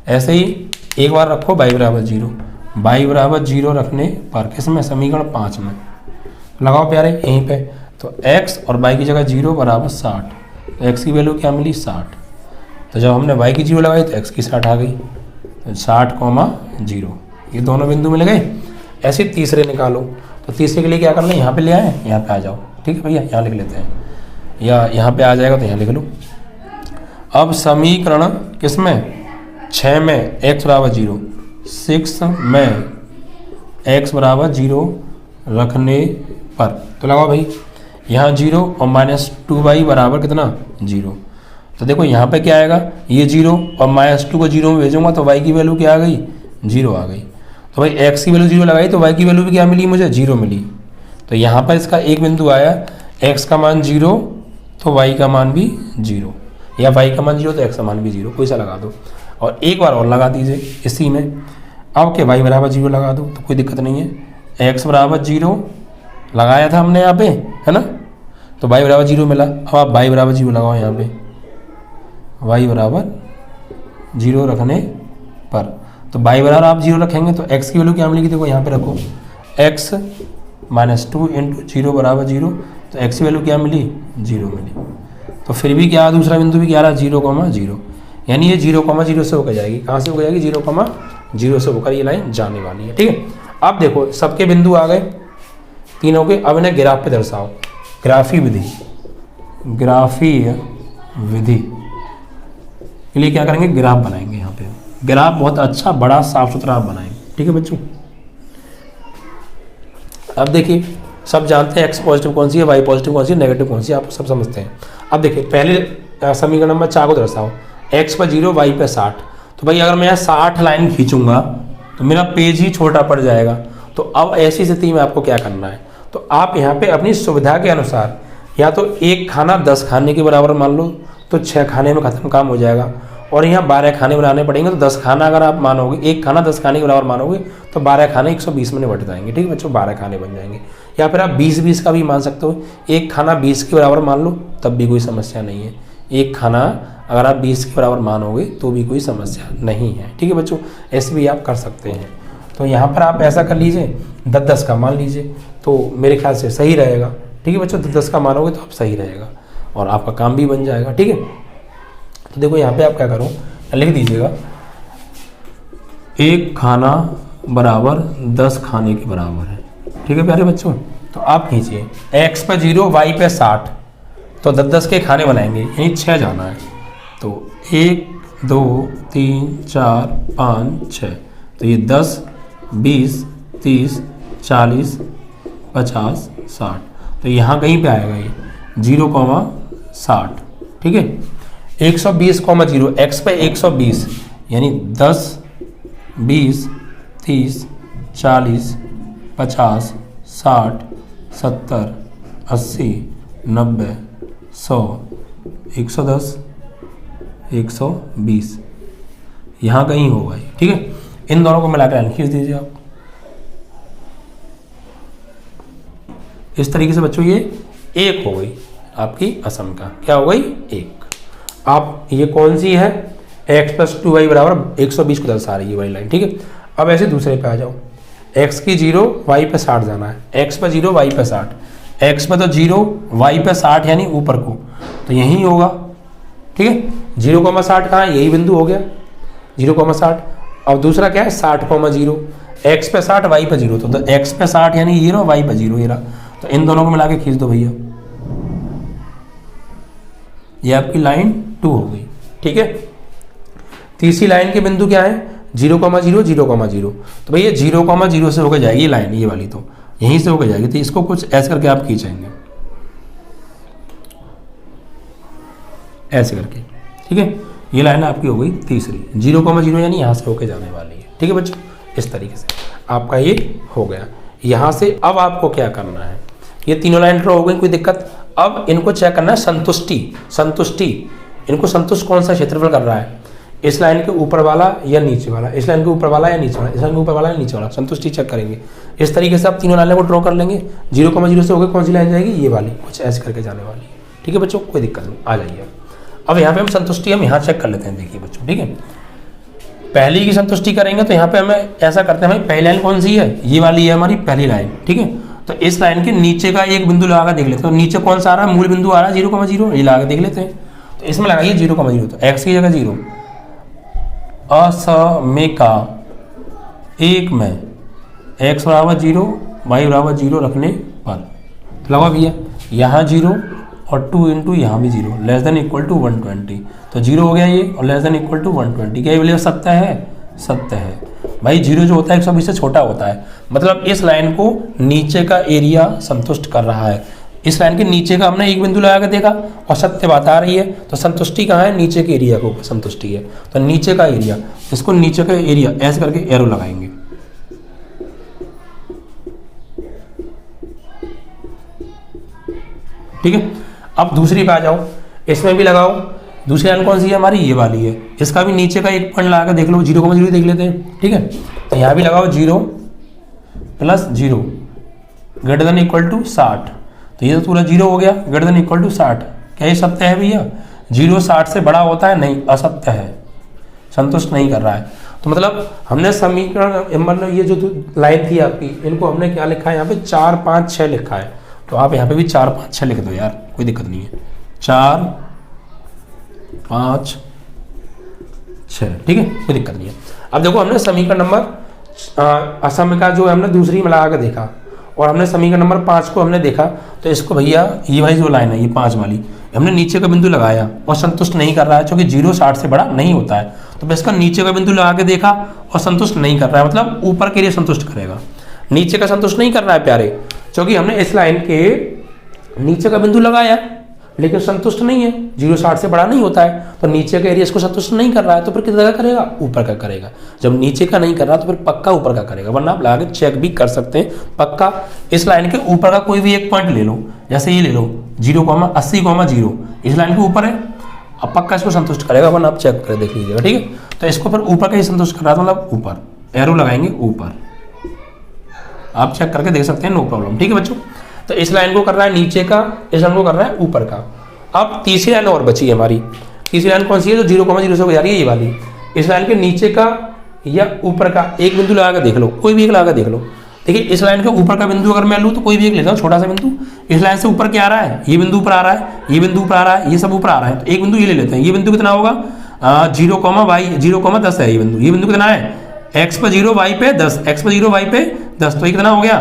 ऐसे ही एक बार रखो y बराबर 0, y बराबर 0 रखने पर किसमें, समीकरण 5 में, लगाओ प्यारे यहीं पे। तो x और y की जगह 0 बराबर 60, तो x की वैल्यू क्या मिली 60, तो जब हमने y की 0 लगाई तो x की 60 आ गई, तो 60,0, ये दोनों बिंदु मिल गए। ऐसे तीसरे निकालो, तो तीसरे के लिए क्या करना है, यहाँ पे ले आए, यहाँ पे आ जाओ। ठीक है भैया, यहाँ लिख लेते हैं, या यहाँ पे आ जाएगा तो यहाँ लिख लो। अब समीकरण किसमें, 6 में x बराबर 0, 6 में x बराबर 0 रखने पर, तो लगाओ भाई यहाँ 0 और माइनस 2y बराबर कितना 0। तो देखो यहाँ पे क्या आएगा, ये 0 और -2 को 0 में भेजूंगा तो y की वैल्यू क्या आ गई, 0 आ गई। तो भाई x की वैल्यू 0 लगाई तो y की वैल्यू भी क्या मिली मुझे, 0 मिली। तो यहाँ पर इसका एक बिंदु आया, x का मान 0 तो y का मान भी 0, या y का मान 0 तो x का मान भी 0, कोई सा लगा दो। और एक बार और लगा दीजिए इसी में, अब के y बराबर 0 लगा दो तो कोई दिक्कत नहीं है। x बराबर 0 लगाया था हमने यहाँ पे, है ना, तो y बराबर 0 मिला। अब आप y बराबर 0 लगाओ यहाँ पे, y बराबर 0 रखने पर, तो y बराबर आप 0 रखेंगे तो x की वैल्यू क्या मिलेगी, देखो यहाँ पे रखो, x -2 इंटू 0 बराबर 0, तो x की वैल्यू क्या मिली, 0 मिली। तो फिर भी क्या दूसरा बिंदु भी क्या रहा, 0,0, यानी ये 0,0 से होकर जाएगी। कहाँ से होकर जाएगी, 0,0 से होकर ये लाइन जाने वाली है। ठीक है, अब देखो सबके बिंदु आ गए तीनों के, अब इन्हें ग्राफ पे दर्शाओ, ग्राफी विधि के लिए क्या करेंगे, ग्राफ बनाएंगे। यहाँ पे ग्राफ बहुत अच्छा बड़ा साफ सुथरा आप बनाएंगे। ठीक है बच्चों, अब देखिए सब जानते हैं x पॉजिटिव कौन सी है, y पॉजिटिव कौन सी है, नेगेटिव कौन सी है, आप सब समझते हैं। अब देखिए पहले समीकरण नंबर 4 को दर्शाओ, x पर 0 y पे 60। तो भाई अगर मैं यहाँ 60 लाइन खींचूंगा तो मेरा पेज ही छोटा पड़ जाएगा। तो अब ऐसी स्थिति में आपको क्या करना है, तो आप यहाँ पे अपनी सुविधा के अनुसार या तो एक खाना 10 खाने के बराबर मान लो तो 6 खाने में खत्म काम हो जाएगा, और यहाँ 12 खाने बनाने पड़ेंगे तो 10 खाना अगर आप मानोगे, एक खाना 10 खाने के बराबर मानोगे तो 12 खाने 120 में निपट जाएंगे। ठीक है बच्चों, 12 खाने बन जाएंगे। या फिर आप 20-20 का भी मान सकते हो, एक खाना 20 के बराबर मान लो तब भी कोई समस्या नहीं है। एक खाना अगर आप 20 के बराबर मानोगे तो भी कोई समस्या नहीं है। ठीक है बच्चों, ऐसे भी आप कर सकते हैं। तो यहाँ पर आप ऐसा कर लीजिए, 10-10 का मान लीजिए तो मेरे ख्याल से सही रहेगा। ठीक है बच्चों, 10-10 का मानोगे तो आप सही रहेगा और आपका काम भी बन जाएगा। ठीक है, तो देखो यहाँ पे आप क्या करो, लिख दीजिएगा एक खाना बराबर 10 खाने के बराबर है। ठीक है प्यारे बच्चों, तो आप खींचिए x पे 0 y पे 60, तो 10-10 के खाने बनाएंगे, यानी 6 जाना है। तो 1 2 3 4 5 6, तो ये 10 20 30 40 50 60, तो यहाँ कहीं पे आएगा ये 0,60। ठीक है, 120,0 x पे 120, यानी 10 20 30 40 50 60 70 80 90 100 110 120, यहाँ कहीं होगा ये। ठीक है, इन दोनों को मिलाकर लाइन खींच दीजिए आप इस तरीके से। बच्चों ये एक हो गई आपकी असम का, क्या हो गई, एक। आप ये कौन सी है, x + 2y बराबर 120 को दर्शा रही है वाली लाइन। ठीक है, अब ऐसे दूसरे पे आ जाओ, x की 0 y पे 60 जाना है, x पे 0 y पे 60, x पे तो 0 y पे 60 यानी ऊपर को, तो यही होगा। ठीक है, 0,60 कहाँ है, यही बिंदु हो गया 0,60। अब दूसरा क्या है 60,0, x पे 60 y पे 0, तो x पे 60 यानी ये रहा, y पे 0 ये रहा, तो इन दोनों को मिला के खींच दो भैया, ये आपकी लाइन 2 हो गई। ठीक है, तीसरी लाइन के बिंदु क्या है 0,0 0,0, तो भैया 0,0 से होकर जाएगी लाइन, ये वाली तो यहीं से होकर जाएगी, तो इसको कुछ ऐसे करके आप खींचेंगे, ऐसे करके। ठीक है, ये लाइन आपकी हो गई तीसरी, 0,0 यानी यहाँ से होकर जाने वाली है। ठीक है बच्चों, इस तरीके से आपका ये हो गया। यहाँ से अब आपको क्या करना है, ये तीनों लाइन ड्रॉ हो गई, कोई दिक्कत। अब इनको चेक करना है संतुष्टि, इनको संतुष्ट कौन सा क्षेत्रफल कर रहा है, इस लाइन के ऊपर वाला या नीचे वाला, इस लाइन के ऊपर वाला या नीचे वाला, इस लाइन के ऊपर वाला या नीचे वाला, संतुष्टि चेक करेंगे। इस तरीके से आप तीनों लाइनों को ड्रॉ कर लेंगे। 0,0 से होकर कौन सी लाइन जाएगी, ये वाली, कुछ ऐसे करके जाने वाली है। ठीक है बच्चों, कोई दिक्कत नहीं, आ जाइए। अब यहाँ पे हम संतुष्टि हम यहाँ चेक कर लेते हैं, देखिए बच्चों। ठीक है, पहली की संतुष्टि करेंगे तो यहाँ पे हमें ऐसा करते हैं, भाई पहली लाइन कौन सी है, ये वाली है हमारी पहली लाइन। ठीक है, तो इस लाइन के नीचे का एक बिंदु लगा देख लेते हैं, तो नीचे कौन सा आ रहा है, मूल बिंदु आ रहा है 0,0, ये लगा देख लेते हैं। तो इसमें लगाइए 0,0, तो x की जगह 0, असमेका 1 में x बराबर 0 y बराबर 0 रखने पर, तो लगा भैया यहाँ 0 और 2 इंटू यहाँ भी 0, लेस देन इक्वल टू 120, तो 0 हो गया ये, और लेस देन इक्वल टू 120, क्या ये बोलिए सत्य है, सत्य है भाई। 0 जो होता है 120 से छोटा होता है, मतलब इस लाइन को नीचे का एरिया संतुष्ट कर रहा है। इस लाइन के नीचे का हमने एक बिंदु लगा के देखा और सत्य बात आ रही है, तो संतुष्टि कहाँ है, नीचे के एरिया को संतुष्टि है, तो नीचे का एरिया, इसको नीचे का एरिया ऐसे करके एरो लगाएंगे। ठीक है। अब दूसरी पे आ जाओ, इसमें भी लगाओ। दूसरी लाइन कौन सी है हमारी, ये वाली है। इसका भी नीचे का एक पॉइंट लगा कर देख लो, 0,0 देख लेते हैं। ठीक है, तो यहाँ भी लगाओ 0 + 0 > 60। तो ये तो पूरा 0 हो गया, > 60। क्या ये सत्य है भैया? 0 60 से बड़ा होता है? नहीं, असत्य है, संतुष्ट नहीं कर रहा है। तो मतलब हमने समीकरण, मतलब ये जो लाइन थी आपकी, इनको हमने क्या लिखा है यहाँ पे, 4 5 6 लिखा है। तो आप यहाँ पे भी 4 5 6 लिख दो यार, कोई दिक्कत नहीं है। 4 5 6, ठीक है, कोई दिक्कत नहीं है। अब देखो हमने समीकरण नंबर असम का जो हमने दूसरी में लगा के देखा, और हमने समीकरण नंबर 5 को हमने देखा। तो इसको भैया ये वाली जो लाइन है, ये 5 वाली, हमने नीचे का बिंदु लगाया और संतुष्ट नहीं कर रहा है, क्योंकि 0 60 से बड़ा नहीं होता है। तो इसका नीचे का बिंदु लगा के देखा और संतुष्ट नहीं कर रहा है, मतलब ऊपर के लिए संतुष्ट करेगा, नीचे का संतुष्ट नहीं कर रहा है प्यारे। क्योंकि हमने इस लाइन के नीचे का बिंदु लगाया लेकिन संतुष्ट नहीं है, 0 60 से बड़ा नहीं होता है, तो नीचे का एरिया इसको संतुष्ट नहीं कर रहा है। तो फिर कितना का करेगा, ऊपर का करेगा। जब नीचे का नहीं कर रहा तो फिर पक्का ऊपर का करेगा, वरना आप लगा के चेक भी कर सकते हैं। पक्का इस लाइन के ऊपर का कोई भी एक पॉइंट ले लो, जैसे ये ले लो 0,80,0, इस लाइन के ऊपर है, अब पक्का इसको संतुष्ट करेगा, वरना आप चेक कर देख लीजिएगा। ठीक है, तो इसको फिर ऊपर का ही संतुष्ट कर रहा है, मतलब ऊपर एरो लगाएंगे ऊपर, आप चेक करके देख सकते हैं, नो प्रॉब्लम। ठीक है बच्चों, तो इस लाइन को कर रहा है नीचे का, इस लाइन को कर रहा है ऊपर का। अब तीसरी लाइन और बची है हमारी। तीसरी लाइन कौन सी है, जो 0,0 से हो जा रही है, ये वाली। इस लाइन के नीचे का या ऊपर का एक बिंदु लगा कर देख लो, कोई भी एक लगा कर देख लो। देखिए इस लाइन के ऊपर का बिंदु अगर मैं लूँ तो कोई भी एक लेता हूँ, छोटा सा बिंदु। इस लाइन से ऊपर क्या आ रहा है, ये बिंदु ऊपर आ रहा है, ये बिंदु ऊपर आ रहा है, ये सब ऊपर आ रहा है, तो एक बिंदु ये ले लेते हैं। ये बिंदु कितना होगा, 0,10 है ये बिंदु। ये बिंदु कितना है, x पे 0 y पे 10, x पे 0 y पे 10, तो ये कितना हो गया,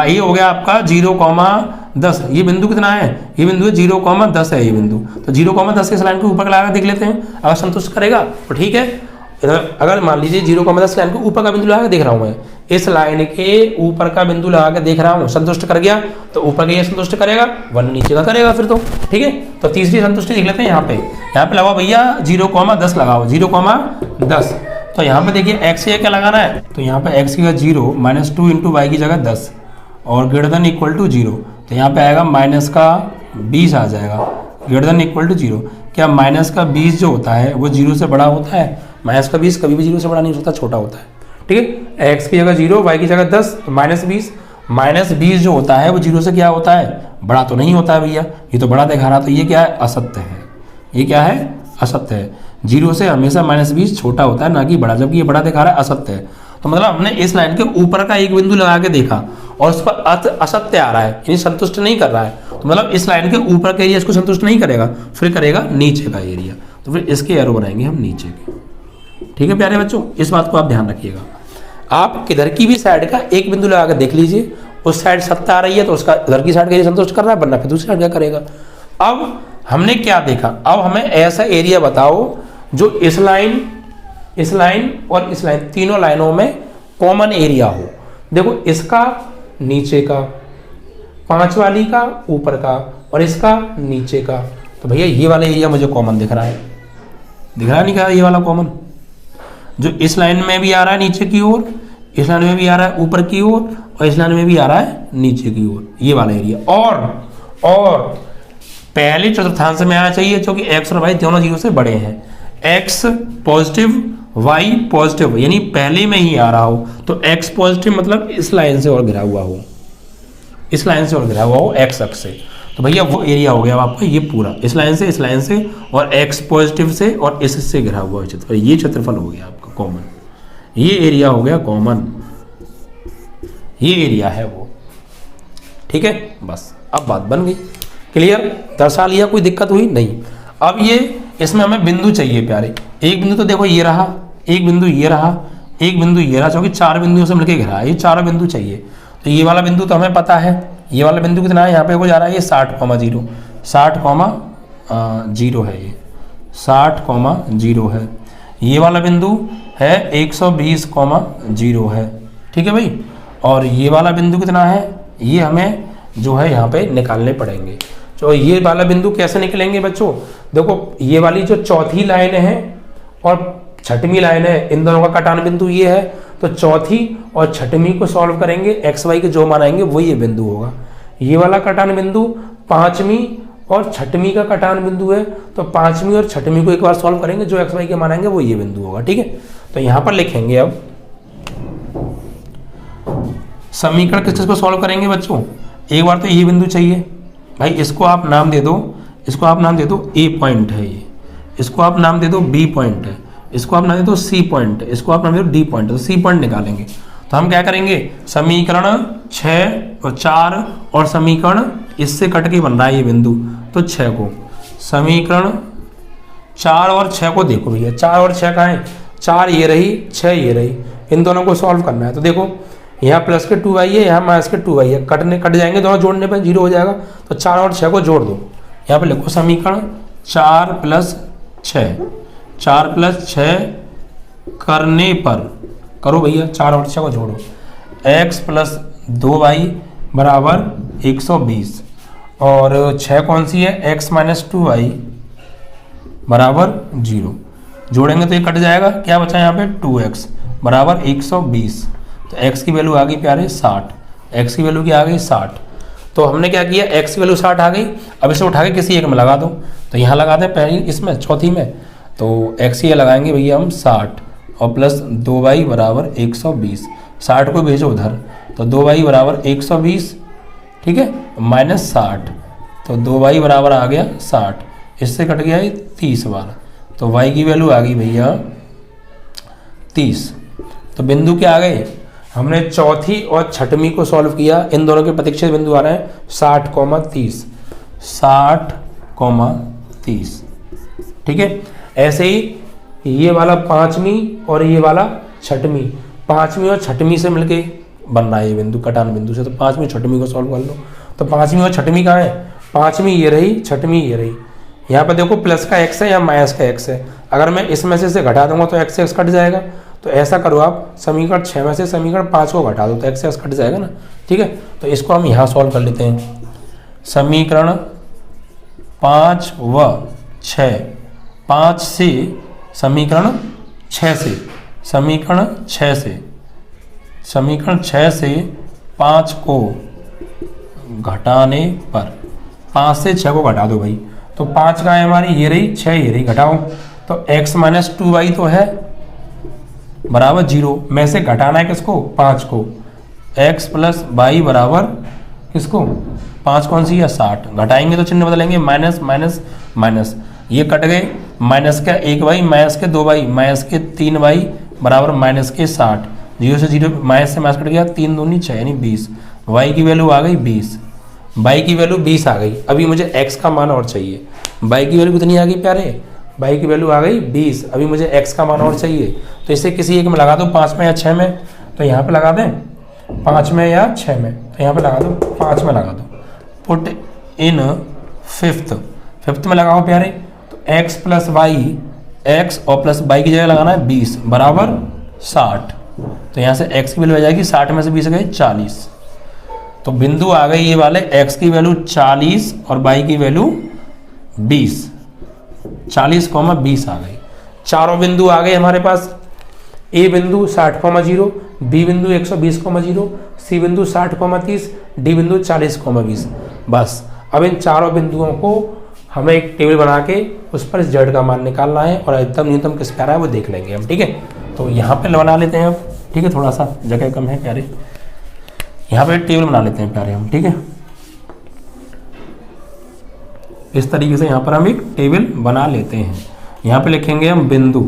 ये हो गया आपका 0,10। ये बिंदु कितना है, ये बिंदु 0,10 है ये बिंदु। तो 0,10 के लाइन को ऊपर लगा देख लेते हैं, अगर संतुष्ट करेगा तो ठीक है। अगर मान लीजिए 0,10 लाइन को ऊपर का बिंदु लगा के देख रहा हूँ मैं, इस लाइन के ऊपर का बिंदु लगा के देख रहा हूँ, संतुष्ट कर गया तो ऊपर का ये संतुष्ट करेगा, वरना नीचे का करेगा फिर तो। ठीक है, तो तीसरी संतुष्टि देख लेते हैं। यहाँ पे लगाओ भैया 0,10 लगाओ, 0,10। तो यहाँ पे देखिए x ये क्या लगाना है, तो यहाँ पे x की जगह 0 -2 × y की जगह 10 और > 0। तो यहाँ पे आएगा -20 आ जाएगा, > 0। क्या -20 जो होता है वो 0 से बड़ा होता है? -20 कभी भी 0 से बड़ा नहीं होता, छोटा होता है। ठीक है, x की जगह 0, y की जगह 10, -20 जो होता है वो 0 से क्या होता है, बड़ा तो नहीं होता है भैया, ये तो बड़ा दिखा रहा। तो ये क्या है, असत्य है। ये क्या है, असत्य है। 0 से हमेशा -20 छोटा होता है, ना कि बड़ा, जबकि ये बड़ा दिखा रहा है, असत्य है। तो मतलब हमने इस लाइन के ऊपर का एक बिंदु लगा के देखा और उस पर असत्य आ रहा है, यानी संतुष्ट नहीं कर रहा है। तो मतलब इस लाइन के ऊपर का एरिया इसको संतुष्ट नहीं करेगा, फिर करेगा नीचे का एरिया। तो फिर इसके एरो बनाएंगे हम नीचे के। ठीक है प्यारे बच्चों, इस बात को आप ध्यान रखिएगा। आप किधर की भी साइड का एक बिंदु लगा कर देख लीजिए, उस साइड सत्य आ रही है तो उसका उधर की साइड का एरिया संतुष्ट कर रहा है, वरना फिर दूसरी साइड क्या करेगा। अब हमने क्या देखा, अब हमें ऐसा एरिया बताओ जो इस लाइन और इस लाइन तीनों लाइनों में कॉमन एरिया हो। देखो इसका नीचे का, 5 वाली का ऊपर का, और इसका नीचे का। तो भैया ये वाला एरिया मुझे कॉमन दिख रहा है, दिख रहा नहीं क्या, ये वाला कॉमन जो इस लाइन में भी आ रहा है नीचे की ओर, इस लाइन में भी आ रहा है ऊपर की ओर, और इस लाइन में भी आ रहा है नीचे की ओर, ये वाला एरिया। और पहले चतुर्थांश में आना चाहिए, क्योंकि x और y दोनों 0 से बड़े हैं। x पॉजिटिव y पॉजिटिव, यानी पहले में ही आ रहा हो, तो x पॉजिटिव मतलब इस लाइन से और घिरा हुआ हो, इस लाइन से और घिरा हुआ हो x अक्ष से। तो भैया वो एरिया हो गया आपका ये पूरा, इस लाइन से और x पॉजिटिव से और इससे घिरा हुआ है क्षेत्रफल, ये क्षेत्रफल हो गया आपका कॉमन, ये एरिया हो गया कॉमन, ये एरिया है वो। ठीक है, बस अब बात बन गई, क्लियर, दर्शा लिया, कोई दिक्कत हुई नहीं। अब ये इसमें हमें बिंदु चाहिए प्यारे। एक बिंदु तो देखो ये रहा, एक बिंदु ये रहा, एक बिंदु ये रहा, क्योंकि 4 बिंदुओं से मिलकर घिरा है, ये 4 बिंदु चाहिए। तो ये वाला बिंदु तो हमें पता है, ये वाला बिंदु कितना है, यहाँ पे हो जा रहा है ये 60,0, 60,0 है, ये 60,0 है। ये वाला बिंदु है 120,0 है। ठीक है भाई, और ये वाला बिंदु कितना है, ये हमें जो है यहाँ पे निकालने पड़ेंगे। तो ये वाला बिंदु कैसे निकलेंगे बच्चों, देखो ये वाली जो चौथी लाइन है और छठवीं लाइन है, इन दोनों का कटान बिंदु ये है, तो चौथी और छठवीं को सॉल्व करेंगे, एक्स वाई के जो मान आएंगे वो ये बिंदु होगा। ये वाला कटान बिंदु पांचवी और छठवीं का कटान बिंदु है, तो पांचवी और छठवीं को एक बार सॉल्व करेंगे, जो एक्स वाई के मान आएंगे वो ये बिंदु होगा। ठीक है, तो यहां पर लिखेंगे अब समीकरण किस चीज को सॉल्व करेंगे बच्चों। एक बार तो ये बिंदु चाहिए भाई, इसको आप नाम दे दो, इसको आप नाम दे दो ए पॉइंट है ये, इसको आप नाम दे दो बी पॉइंट है, इसको आप नाम दे दो सी पॉइंट है, इसको आप नाम दे दो डी पॉइंट है। तो सी पॉइंट निकालेंगे तो हम क्या करेंगे, समीकरण 6 और 4 और समीकरण इससे कट के बन रहा है ये बिंदु, तो 6 को समीकरण 4 और 6 को देखो भैया, 4 और 6 कहाँ है, 4 ये रही 6 ये रही, इन दोनों को सॉल्व करना है। तो देखो यहाँ प्लस के 2y है, यहाँ माइनस के 2y है, कट जाएंगे दोनों, जोड़ने पर 0 हो जाएगा। तो 4 और 6 को जोड़ दो, यहाँ पे लिखो समीकरण 4 + 6, 4 + 6 करने पर करो भैया, 4 और 6 को जोड़ो, x + 2y = 120 और 6 कौन सी है, x - 2y = 0। जोड़ेंगे तो ये कट जाएगा, क्या बचा यहाँ पे 2x = 120। तो x की वैल्यू आ गई प्यारे 60, x की वैल्यू क्या आ गई 60। तो हमने क्या किया, x की वैल्यू 60 आ गई, अब इसे उठा के किसी एक में लगा दो, तो यहाँ लगा दें पहली इसमें चौथी में, तो x ये लगाएंगे भैया हम 60 और प्लस 2y = 120, 60 को भेजो उधर, तो 2y = 120, ठीक है, -60, तो 2y बराबर आ गया 60, इससे कट गया 30 बार, तो y की वैल्यू आ गई भैया 30। तो बिंदु क्या आ गए, हमने चौथी और छठवीं को सॉल्व किया, इन दोनों के प्रतिच्छेद बिंदु आ रहे हैं 60,30, 60,30, ठीक है। ऐसे ही ये वाला पांचवी और ये वाला छठवीं, पांचवी और छठवीं से मिलके बन रहा है ये बिंदु कटान बिंदु से, तो पांचवी छठवीं को सॉल्व कर लो। तो पांचवी और छठवीं कहाँ है, पांचवी ये रही, छठवीं ये रही, यहाँ पर देखो प्लस का x है या माइनस का x है, अगर मैं इसमें से घटा दूंगा तो x से x कट जाएगा। तो ऐसा करो आप, समीकरण 6 में से समीकरण 5 को घटा दो तो x से x कट जाएगा ना, ठीक है। तो इसको हम यहाँ सॉल्व कर लेते हैं, समीकरण 5 व 6, 5 से समीकरण 6 से, समीकरण 6 से, समीकरण 6 से 5 को घटाने पर, 5 से 6 को घटा दो भाई, तो 5 का है हमारी ये रही, 6 ये रही, घटाओ, तो x - 2y तो है बराबर 0, में से घटाना है किसको, 5 को, x + y बराबर किसको, 5 कौन सी है 60, घटाएंगे तो चिन्ह बदलेंगे, माइनस माइनस माइनस, ये कट गए, माइनस का 1y, माइनस के 2y, माइनस के 3y बराबर माइनस के 60, 0 से 0 माइनस से माइनस कट गया, 3 दूनी 6 यानी 20, y की वैल्यू आ गई 20, y की वैल्यू 20 आ गई। अभी मुझे x का मान और चाहिए, y की वैल्यू कितनी आ गई प्यारे, y की वैल्यू आ गई 20, अभी मुझे x का मान और चाहिए, तो इसे किसी एक में लगा दो, 5 में या 6 में, तो यहाँ पे लगा दें 5 में या 6 में, तो यहाँ पे लगा दो 5 में लगा दो, पुट इन फिफ्थ में लगाओ प्यारे, तो x + y, x और प्लस y की जगह लगाना है 20 बराबर 60, तो यहाँ से x की वैल्यू आ जाएगी 60 में से 20 गए 40, तो बिंदु आ गई ये वाले, x की वैल्यू 40 और y की वैल्यू 20, 40,20 आ गई। चारों बिंदु आ गए हमारे पास, ए बिंदु 60,0, बी बिंदु 120,0, सी बिंदु 60,30, डी बिंदु 40,20। बस अब इन चारों बिंदुओं को हमें एक टेबल बना के उस पर z का मान निकालना है और अधिकतम न्यूनतम किस पे आ रहा है वो देख लेंगे हम, ठीक है। तो यहाँ पे बना लेते हैं अब, ठीक है, थोड़ा सा जगह कम है प्यारे, यहाँ पे टेबल बना लेते हैं प्यारे हम, ठीक है। इस तरीके से यहाँ पर हम एक टेबल बना लेते हैं। यहाँ पे लिखेंगे हम बिंदु,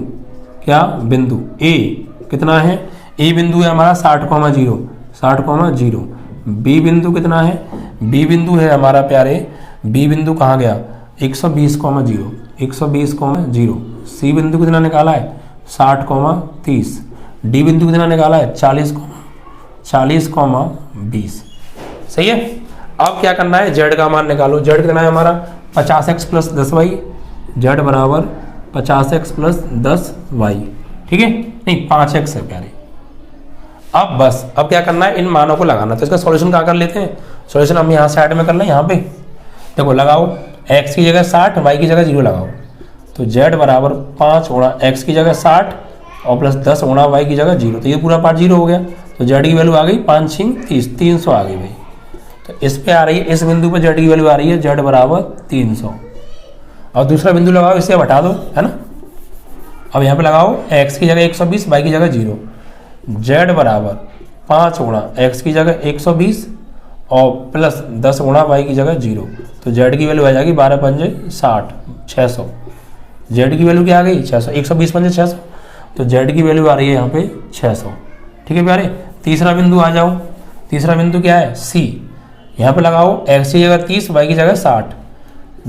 क्या बिंदु ए कितना है, ए बिंदु है हमारा 60,0, 60,0, बी बिंदु कितना है, बी बिंदु है हमारा प्यारे, बी बिंदु कहाँ गया 120,0, 120,0, सी बिंदु कितना निकाला है 60,30, डी बिंदु कितना निकाला है 40,20, सही है। अब क्या करना है, z का मान निकालो, z कितना है हमारा 50x + 10y, z बराबर 50x + 10y, ठीक है, नहीं 5x है प्यारे। अब बस अब क्या करना है, इन मानों को लगाना, तो इसका सॉल्यूशन क्या कर लेते हैं, सॉल्यूशन हम यहाँ साइड में कर लें, यहाँ पे देखो लगाओ, x की जगह 60, y की जगह 0 लगाओ, तो z बराबर 5 × x की जगह 60 और प्लस 10 × y की जगह 0, तो ये पूरा पार्ट 0 हो गया, तो z की वैल्यू आ गई 5 × 30, 300 आ गई भाई। तो इस पे आ रही है, इस बिंदु पे जेड की वैल्यू आ रही है जेड बराबर 300, और दूसरा बिंदु लगाओ, इसे अब हटा दो, है ना। अब यहाँ पे लगाओ x की जगह 120, y की जगह 0, z बराबर 5 गुणा x की जगह 120 और प्लस 10 गुणा y की जगह 0, तो z की वैल्यू आ जाएगी 12 पंजे 60, 600। z की वैल्यू क्या आ गई 600, 120 पंजे 600, तो z की वैल्यू आ रही है यहाँ पे 600। ठीक है प्यारे, तीसरा बिंदु आ जाओ। तीसरा बिंदु क्या है c, यहाँ पे लगाओ x की जगह 30, y की जगह 60,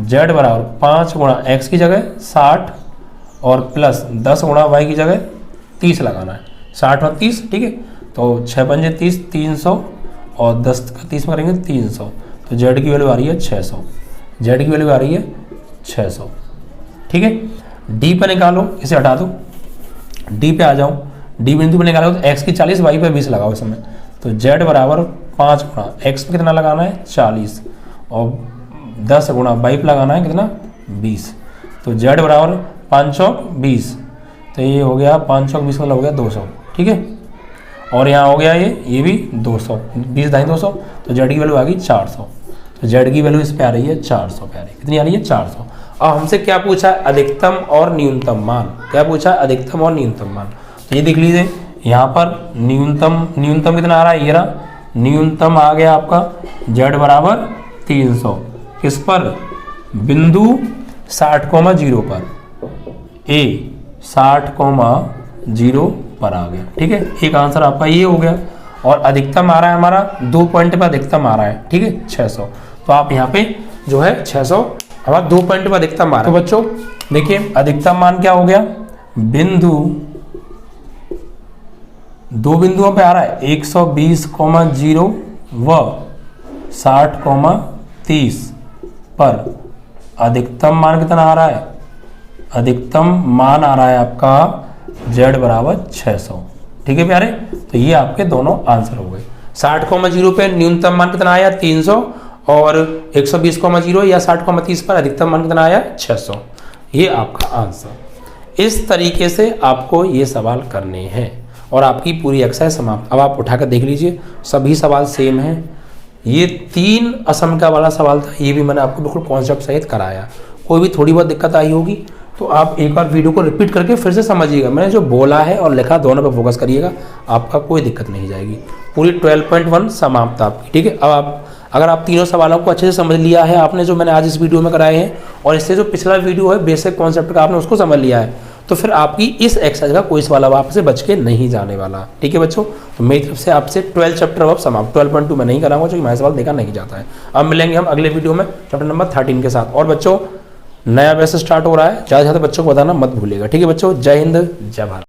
z बराबर 5 गुणा x की जगह 60 और प्लस 10 गुणा y की जगह 30 लगाना है, 60 और 30, ठीक है। तो 6 पंजे 30, 300 और 10 का 30 में करेंगे 300, तो z की वैल्यू आ रही है 600, z की वैल्यू आ रही है 600। ठीक है, d पे निकालो, इसे हटा दो, d पे आ जाओ, d बिंदु पे निकालो तो x की 40, y पे 20 लगाओ इसमें, तो z बराबर 5 गुणा x पे कितना लगाना है 40 और 10 गुणा y पे लगाना है कितना 20, तो z बराबर 520, तो ये हो गया 520 मतलब हो गया 200। ठीक है, और यहाँ हो गया ये भी 200, 20 ढाई 200, तो z की वैल्यू आ गई 400, तो z की वैल्यू इस पे आ रही है 400 प्यारे, कितनी आ रही है 400। अब हमसे क्या पूछा अधिकतम और न्यूनतम मान, क्या पूछा अधिकतम और न्यूनतम मान, तो ये देख लीजिए यहाँ पर न्यूनतम कितना आ रहा है, ये रहा न्यूनतम आ गया आपका z बराबर 300, किस पर बिंदु 60,0 पर, a 60,0 पर आ गया। ठीक है, एक आंसर आपका ये हो गया, और अधिकतम आ रहा है हमारा 2 पॉइंट पर अधिकतम आ रहा है, ठीक है 600, तो आप यहाँ पे जो है 600 हमारा 2 पॉइंट पर अधिकतम आ रहा है। तो बच्चों देखिए अधिकतम मान क्या हो गया, बिंदु 2 बिंदुओं पे आ रहा है 120,0 व 60,30 पर अधिकतम मान कितना आ रहा है, अधिकतम मान आ रहा है आपका z बराबर 600। ठीक है प्यारे, तो ये आपके दोनों आंसर हो गए। 60,0 पे न्यूनतम मान कितना आया 300 और 120,0 या 60,30 पर अधिकतम मान कितना आया 600, ये आपका आंसर। इस तरीके से आपको ये सवाल करने हैं और आपकी पूरी एक्सरसाइज समाप्त। अब आप उठाकर देख लीजिए, सभी सवाल सेम हैं। ये 3 असम का वाला सवाल था, ये भी मैंने आपको बिल्कुल कॉन्सेप्ट सहित कराया। कोई भी थोड़ी बहुत दिक्कत आई होगी तो आप एक बार वीडियो को रिपीट करके फिर से समझिएगा। मैंने जो बोला है और लिखा दोनों पे फोकस करिएगा, आपका कोई दिक्कत नहीं जाएगी। पूरी 12.1 समाप्त आपकी। ठीक है, अब आप अगर आप तीनों सवालों को अच्छे से समझ लिया है आपने, जो मैंने आज इस वीडियो में कराए हैं, और इससे जो पिछला वीडियो है बेसिक कॉन्सेप्ट का आपने उसको समझ लिया है, तो फिर आपकी इस एक्सरसाइज का कोई सवाल अब आपसे बच के नहीं जाने वाला। ठीक है बच्चों, तो मेरी तरफ से आपसे 12 चैप्टर अब समाप्त। 12.2 में नहीं कराऊंगा क्योंकि मेरा सवाल देखा नहीं जाता है। अब मिलेंगे हम अगले वीडियो में चैप्टर नंबर 13 के साथ। और बच्चों नया बैच स्टार्ट हो रहा है, ज़्यादा से ज़्यादा बच्चों को बताना मत भूलिएगा। ठीक है बच्चों, जय हिंद जय भारत।